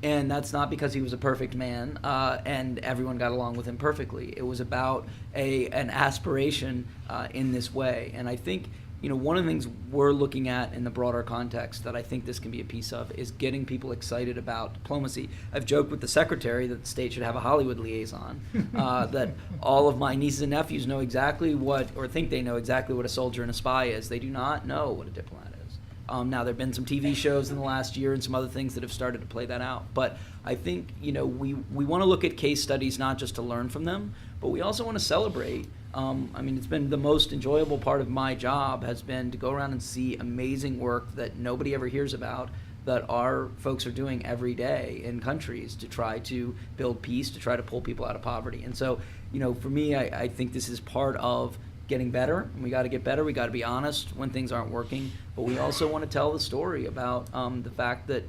And that's not because he was a perfect man and everyone got along with him perfectly. It was about an aspiration in this way. And I think, one of the things we're looking at in the broader context that I think this can be a piece of is getting people excited about diplomacy. I've joked with the secretary that the state should have a Hollywood liaison, that all of my nieces and nephews know exactly or think they know exactly what a soldier and a spy is. They do not know what a diplomat is. Now, there have been some TV shows in the last year and some other things that have started to play that out. But I think, we want to look at case studies not just to learn from them, but we also want to celebrate. It's been the most enjoyable part of my job has been to go around and see amazing work that nobody ever hears about that our folks are doing every day in countries to try to build peace, to try to pull people out of poverty. And so, for me, I think this is part of getting better, and we got to get better. We got to be honest when things aren't working, but we also want to tell the story about the fact that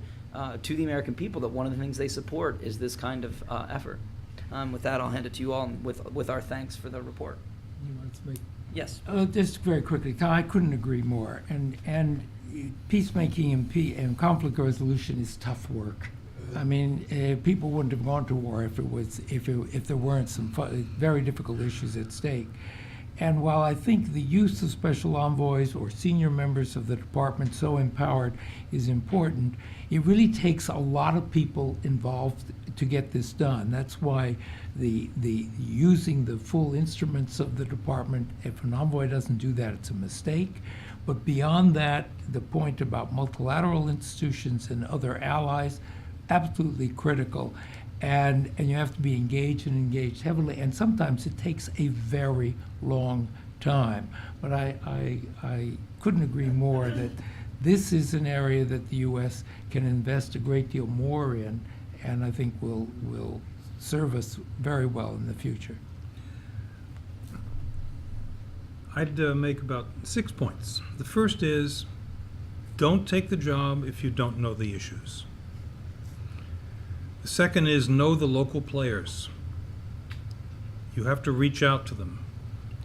to the American people that one of the things they support is this kind of effort. With that, I'll hand it to you all with our thanks for the report. You want to make? Yes. Just very quickly, Tom, I couldn't agree more. And peacemaking and conflict resolution is tough work. I mean, people wouldn't have gone to war if there weren't some very difficult issues at stake. And while I think the use of special envoys or senior members of the department so empowered is important, it really takes a lot of people involved to get this done. That's why the using the full instruments of the department, if an envoy doesn't do that, it's a mistake. But beyond that, the point about multilateral institutions and other allies, absolutely critical. And you have to be engaged and engaged heavily, and sometimes it takes a very long time. But I couldn't agree more that this is an area that the U.S. can invest a great deal more in, and I think will serve us very well in the future. I'd make about 6 points. The first is, don't take the job if you don't know the issues. The second is, know the local players. You have to reach out to them.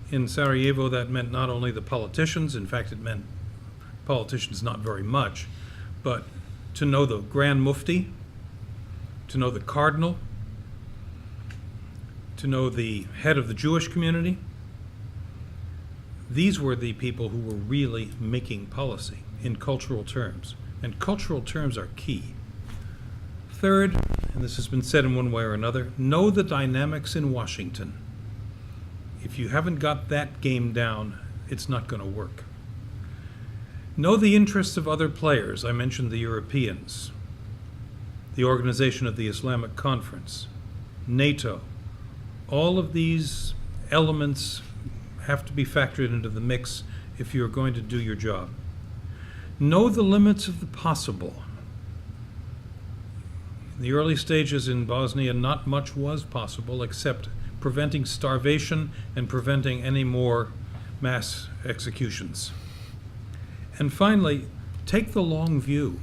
In Sarajevo, that meant not only the politicians, in fact, it meant politicians not very much, but to know the Grand Mufti, to know the Cardinal, to know the head of the Jewish community. These were the people who were really making policy in cultural terms, and cultural terms are key. Third, and this has been said in one way or another, know the dynamics in Washington. If you haven't got that game down, it's not going to work. Know the interests of other players. I mentioned the Europeans, the Organization of the Islamic Conference, NATO. All of these elements have to be factored into the mix if you're going to do your job. know the limits of the possible. In the early stages in Bosnia, not much was possible except preventing starvation and preventing any more mass executions. And finally, take the long view.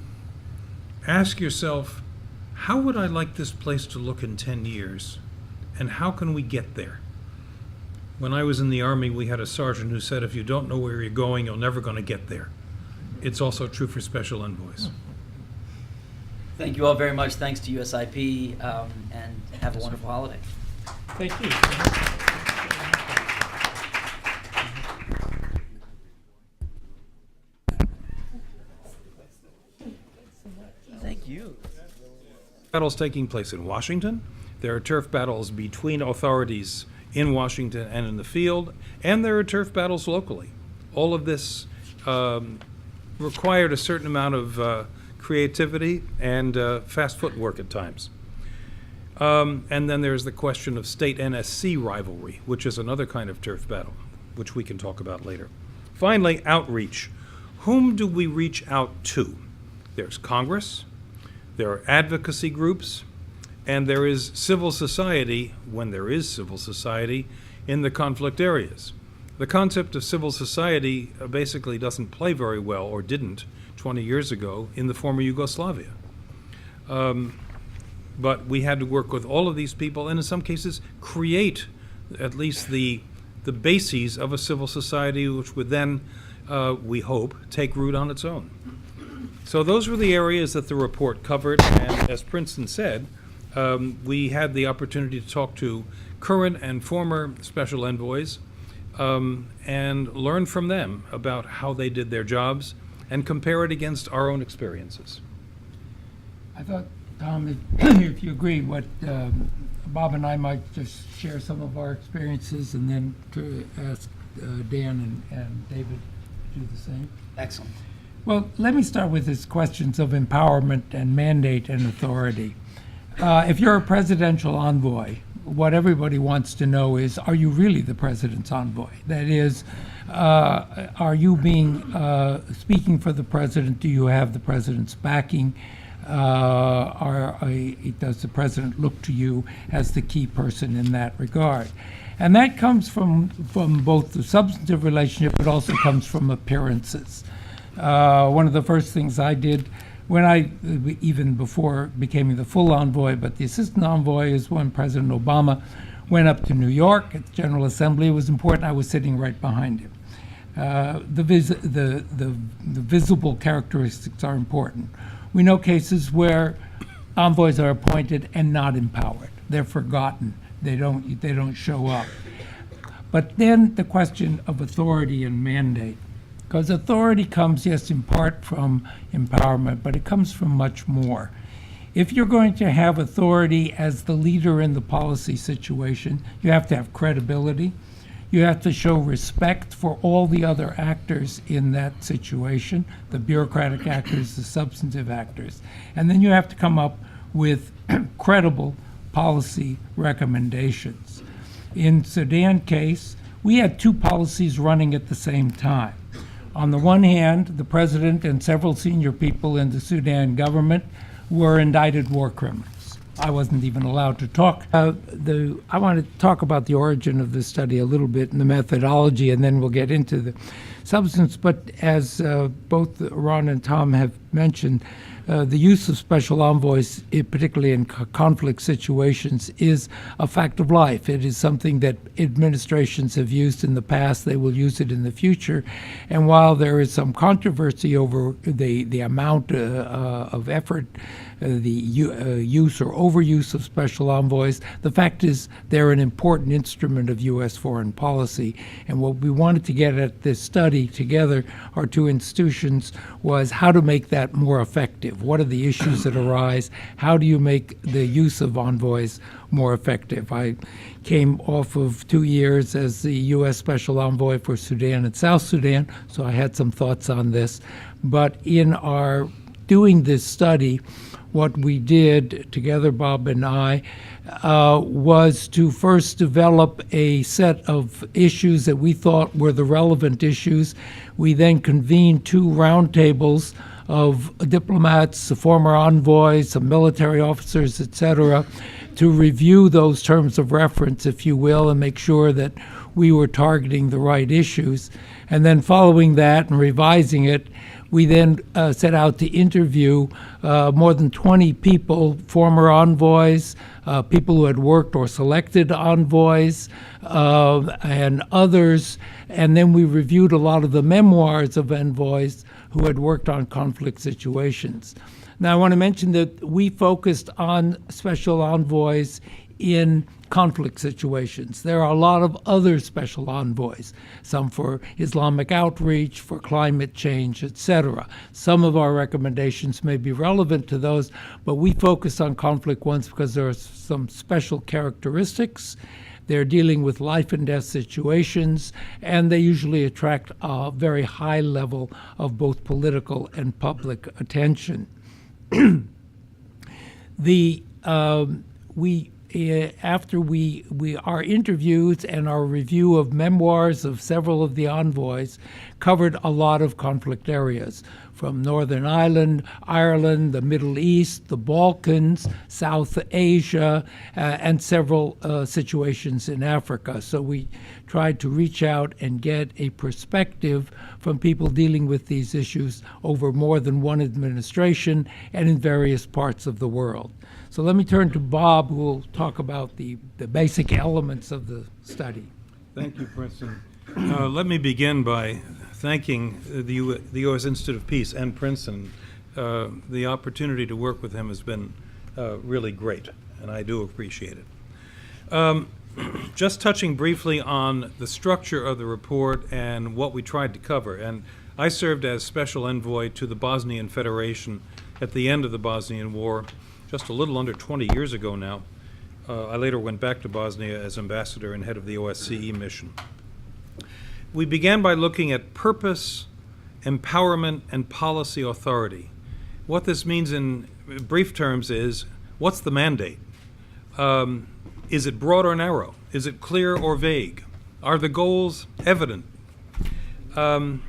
Ask yourself, how would I like this place to look in 10 years? And how can we get there? When I was in the Army, we had a sergeant who said, if you don't know where you're going, you're never going to get there. It's also true for Special Envoys. Thank you all very much. Thanks to USIP, and have a wonderful holiday. Thank you. Thank you. Battles taking place in Washington. There are turf battles between authorities in Washington and in the field, and there are turf battles locally. All of this required a certain amount of creativity and fast footwork at times. And then there's the question of state NSC rivalry, which is another kind of turf battle, which we can talk about later. Finally, outreach. Whom do we reach out to? There's Congress, there are advocacy groups, and there is civil society, when there is civil society, in the conflict areas. The concept of civil society basically doesn't play very well, or didn't, 20 years ago in the former Yugoslavia. But we had to work with all of these people, and in some cases create at least the bases of a civil society, which would then, we hope, take root on its own. So those were the areas that the report covered, and as Princeton said, we had the opportunity to talk to current and former special envoys and learn from them about how they did their jobs and compare it against our own experiences. I thought, Tom, if you agree, what Bob and I might just share some of our experiences and then to ask Dan and David to do the same. Excellent. Well, let me start with these questions of empowerment and mandate and authority. If you're a presidential envoy, what everybody wants to know is, are you really the president's envoy? That is, are you speaking for the president? Do you have the president's backing? Does the president look to you as the key person in that regard? And that comes from both the substantive relationship, but also comes from appearances. One of the first things I did when even before becoming the full envoy, but the assistant envoy, is when President Obama went up to New York at the General Assembly. It was important. I was sitting right behind him. The visible characteristics are important. We know cases where envoys are appointed and not empowered. They're forgotten. They don't show up. But then the question of authority and mandate. Because authority comes, yes, in part from empowerment, but it comes from much more. If you're going to have authority as the leader in the policy situation, you have to have credibility. You have to show respect for all the other actors in that situation, the bureaucratic actors, the substantive actors. And then you have to come up with credible policy recommendations. In Sudan case, we had two policies running at the same time. On the one hand, the president and several senior people in the Sudan government were indicted war criminals. I wasn't even allowed to talk. I want to talk about the origin of this study a little bit and the methodology, and then we'll get into the substance. But as both Ron and Tom have mentioned, the use of special envoys, particularly in conflict situations, is a fact of life. It is something that administrations have used in the past. They will use it in the future. And while there is some controversy over the amount of effort, the use or overuse of special envoys, the fact is they're an important instrument of U.S. foreign policy. And what we wanted to get at this study together, our two institutions, was how to make that more effective. What are the issues that arise? How do you make the use of envoys more effective? I came off of 2 years as the U.S. Special Envoy for Sudan and South Sudan, so I had some thoughts on this. But in our doing this study, what we did together, Bob and I, was to first develop a set of issues that we thought were the relevant issues. We then convened 2 roundtables of diplomats, former envoys, some military officers, et cetera, to review those terms of reference, if you will, and make sure that we were targeting the right issues. And then following that and revising it, we then set out to interview more than 20 people, former envoys, people who had worked or selected envoys, and others. And then we reviewed a lot of the memoirs of envoys who had worked on conflict situations. Now, I want to mention that we focused on special envoys in conflict situations. There are a lot of other special envoys, some for Islamic outreach, for climate change, etc. Some of our recommendations may be relevant to those, but we focus on conflict ones because there are some special characteristics. They're dealing with life and death situations, and they usually attract a very high level of both political and public attention. After our interviews and our review of memoirs of several of the envoys covered a lot of conflict areas, from Northern Ireland, the Middle East, the Balkans, South Asia, and several situations in Africa. So we tried to reach out and get a perspective from people dealing with these issues over more than one administration and in various parts of the world. So let me turn to Bob, who will talk about the basic elements of the study. Thank you, Princeton. Let me begin by thanking the U.S. Institute of Peace and Princeton. The opportunity to work with him has been really great, and I do appreciate it. Just touching briefly on the structure of the report and what we tried to cover. And I served as Special Envoy to the Bosnian Federation at the end of the Bosnian War, just a little under 20 years ago now. I later went back to Bosnia as ambassador and head of the OSCE mission. We began by looking at purpose, empowerment, and policy authority. What this means in brief terms is, what's the mandate? Is it broad or narrow? Is it clear or vague? Are the goals evident? And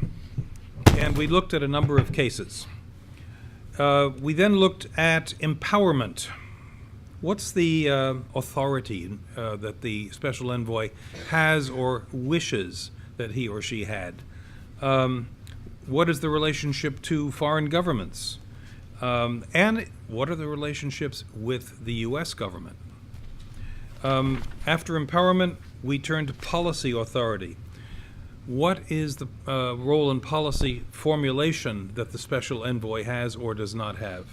we looked at a number of cases. We then looked at empowerment. What's the authority that the Special Envoy has or wishes that he or she had? What is the relationship to foreign governments? And what are the relationships with the U.S. government? After empowerment, we turn to policy authority. What is the role in policy formulation that the Special Envoy has or does not have?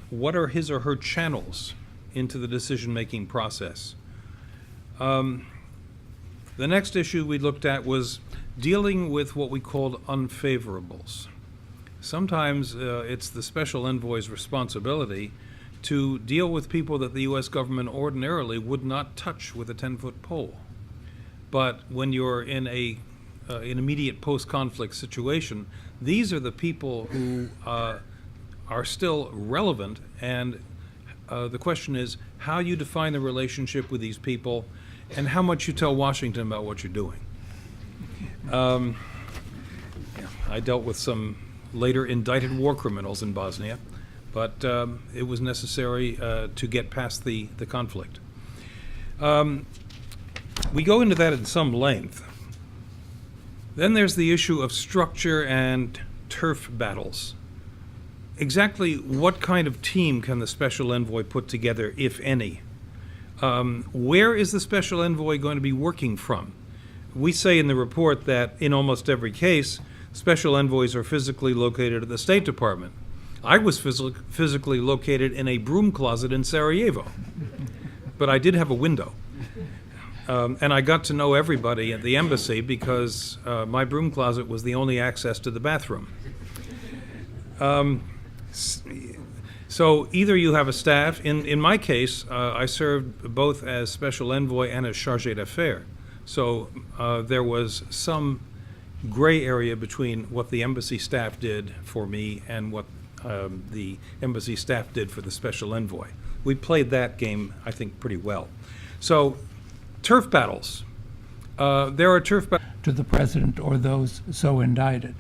What are his or her channels into the decision-making process? The next issue we looked at was dealing with what we called unfavorables. Sometimes it's the Special Envoy's responsibility to deal with people that the U.S. government ordinarily would not touch with a 10-foot pole. But when you're in an immediate post-conflict situation, these are the people who are still relevant, and the question is how you define the relationship with these people and how much you tell Washington about what you're doing. I dealt with some later indicted war criminals in Bosnia, but it was necessary to get past the conflict. We go into that in some length. Then there's the issue of structure and turf battles. Exactly what kind of team can the Special Envoy put together, if any? Where is the Special Envoy going to be working from? We say in the report that in almost every case, Special Envoys are physically located at the State Department. I was physically located in a broom closet in Sarajevo, but I did have a window. And I got to know everybody at the embassy because my broom closet was the only access to the bathroom. So either you have a staff. In my case, I served both as Special Envoy and as Chargé d'Affaires. So there was some gray area between what the embassy staff did for me and what the embassy staff did for the Special Envoy. We played that game, I think, pretty well. So, turf battles. There are turf battles. To the president or those so indicted.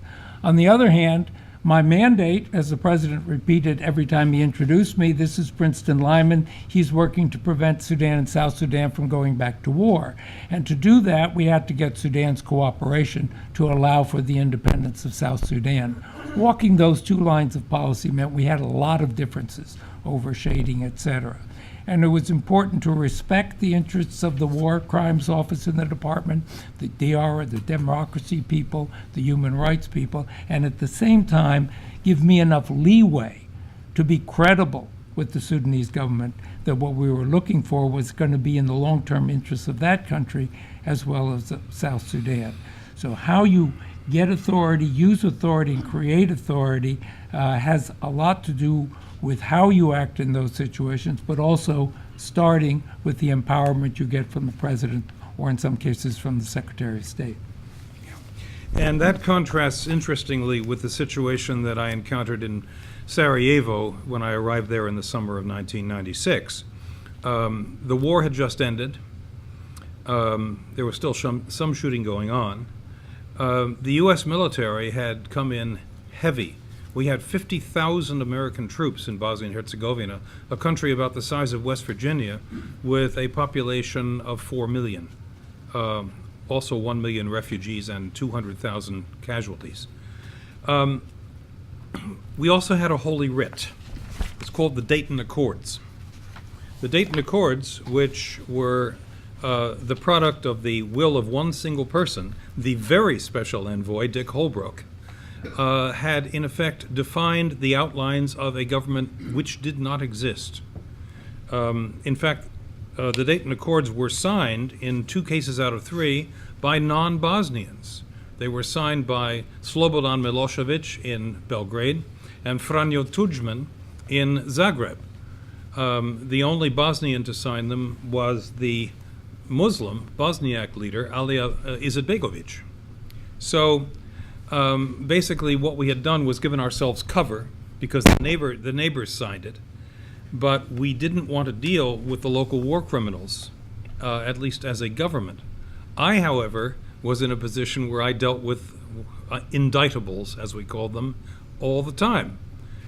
On the other hand, my mandate, as the president repeated every time he introduced me, this is Princeton Lyman. He's working to prevent Sudan and South Sudan from going back to war. And to do that, we had to get Sudan's cooperation to allow for the independence of South Sudan. Walking those two lines of policy meant we had a lot of differences over shading, etc. And it was important to respect the interests of the War Crimes Office in the department, the DR, the democracy people, the human rights people, and at the same time give me enough leeway to be credible with the Sudanese government that what we were looking for was going to be in the long-term interests of that country as well as South Sudan. So how you get authority, use authority, and create authority has a lot to do with how you act in those situations, but also starting with the empowerment you get from the president, or in some cases from the Secretary of State. And that contrasts interestingly with the situation that I encountered in Sarajevo when I arrived there in the summer of 1996. The war had just ended. There was still some shooting going on. The U.S. military had come in heavy. We had 50,000 American troops in Bosnia and Herzegovina, a country about the size of West Virginia, with a population of 4 million. Also 1 million refugees and 200,000 casualties. We also had a holy writ. It's called the Dayton Accords. The Dayton Accords, which were the product of the will of one single person, the very special envoy, Dick Holbrooke, had in effect defined the outlines of a government which did not exist. In fact, the Dayton Accords were signed in 2 cases out of 3 by non-Bosnians. They were signed by Slobodan Milosevic in Belgrade and Franjo Tudjman in Zagreb. The only Bosnian to sign them was the Muslim Bosniak leader, Alija Izetbegovic. So basically what we had done was given ourselves cover because the neighbors signed it, but we didn't want to deal with the local war criminals, at least as a government. I, however, was in a position where I dealt with indictables, as we called them, all the time.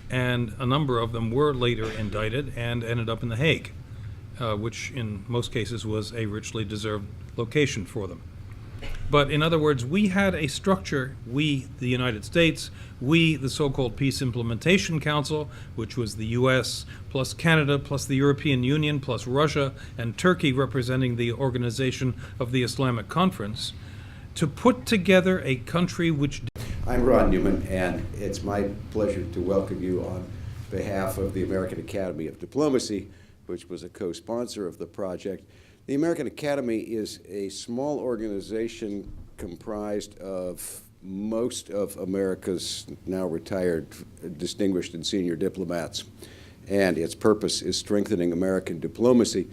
And a number of them were later indicted and ended up in The Hague, which in most cases was a richly deserved location for them. But in other words, we had a structure, we, the United States, we, the so-called Peace Implementation Council, which was the US, plus Canada, plus the European Union, plus Russia, and Turkey representing the Organization of the Islamic Conference, to put together a country which... I'm Ron Newman, and it's my pleasure to welcome you on behalf of the American Academy of Diplomacy, which was a co-sponsor of the project. The American Academy is a small organization comprised of most of America's now retired distinguished and senior diplomats, and its purpose is strengthening American diplomacy,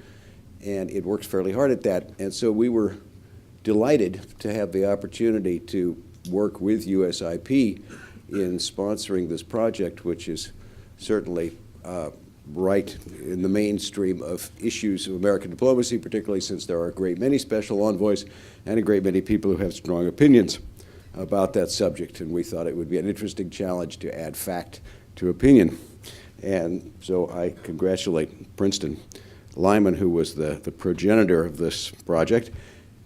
and it works fairly hard at that. And so we were delighted to have the opportunity to work with USIP in sponsoring this project, which is certainly right in the mainstream of issues of American diplomacy, particularly since there are a great many special envoys and a great many people who have strong opinions about that subject. And we thought it would be an interesting challenge to add fact to opinion. And so I congratulate Princeton Lyman, who was the progenitor of this project.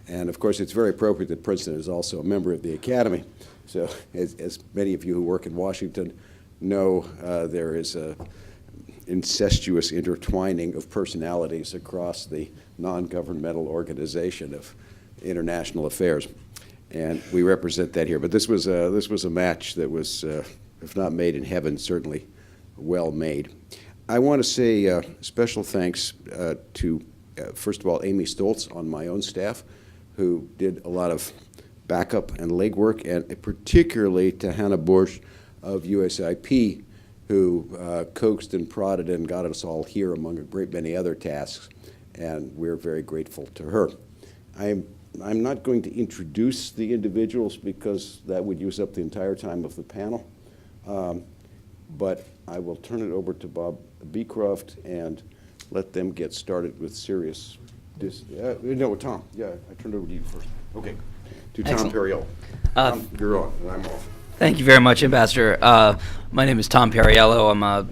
And of course, it's very appropriate that Princeton is also a member of the Academy. So as many of you who work in Washington know, there is a incestuous intertwining of personalities across the non-governmental organization of international affairs, and we represent that here. But this was a match that was, if not made in heaven, certainly well made. I want to say special thanks to, first of all, Amy Stoltz on my own staff, who did a lot of backup and legwork, and particularly to Hannah Borsch of USIP, who coaxed and prodded and got us all here among a great many other tasks, and we're very grateful to her. I'm not going to introduce the individuals because that would use up the entire time of the panel. but I will turn it over to Bob Beecroft and let them get started with serious. No, Tom. Yeah, I turned it over to you first. Okay. To Tom Excellent. Perriello. Tom, you're on, and I'm off. Thank you very much, Ambassador. My name is Tom Perriello. I'm a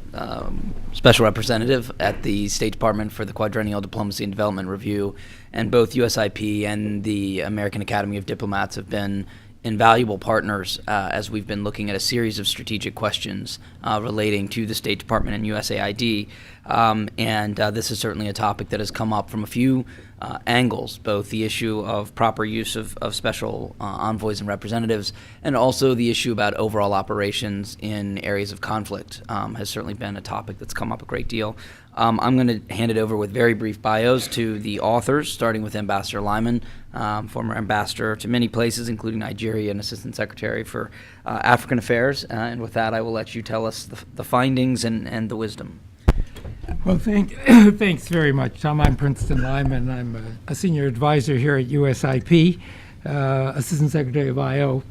special representative at the State Department for the Quadrennial Diplomacy and Development Review, and both USIP and the American Academy of Diplomats have been invaluable partners as we've been looking at a series of strategic questions relating to the State Department and USAID. This is certainly a topic that has come up from a few angles, both the issue of proper use of special envoys and representatives, and also the issue about overall operations in areas of conflict has certainly been a topic that's come up a great deal. I'm going to hand it over with very brief bios to the authors, starting with Ambassador Lyman, former ambassador to many places, including Nigeria and Assistant Secretary for African Affairs. And with that, I will let you tell us the findings and the wisdom. Well, thanks very much, Tom. I'm Princeton Lyman. I'm a senior advisor here at USIP, Assistant Secretary of I.O.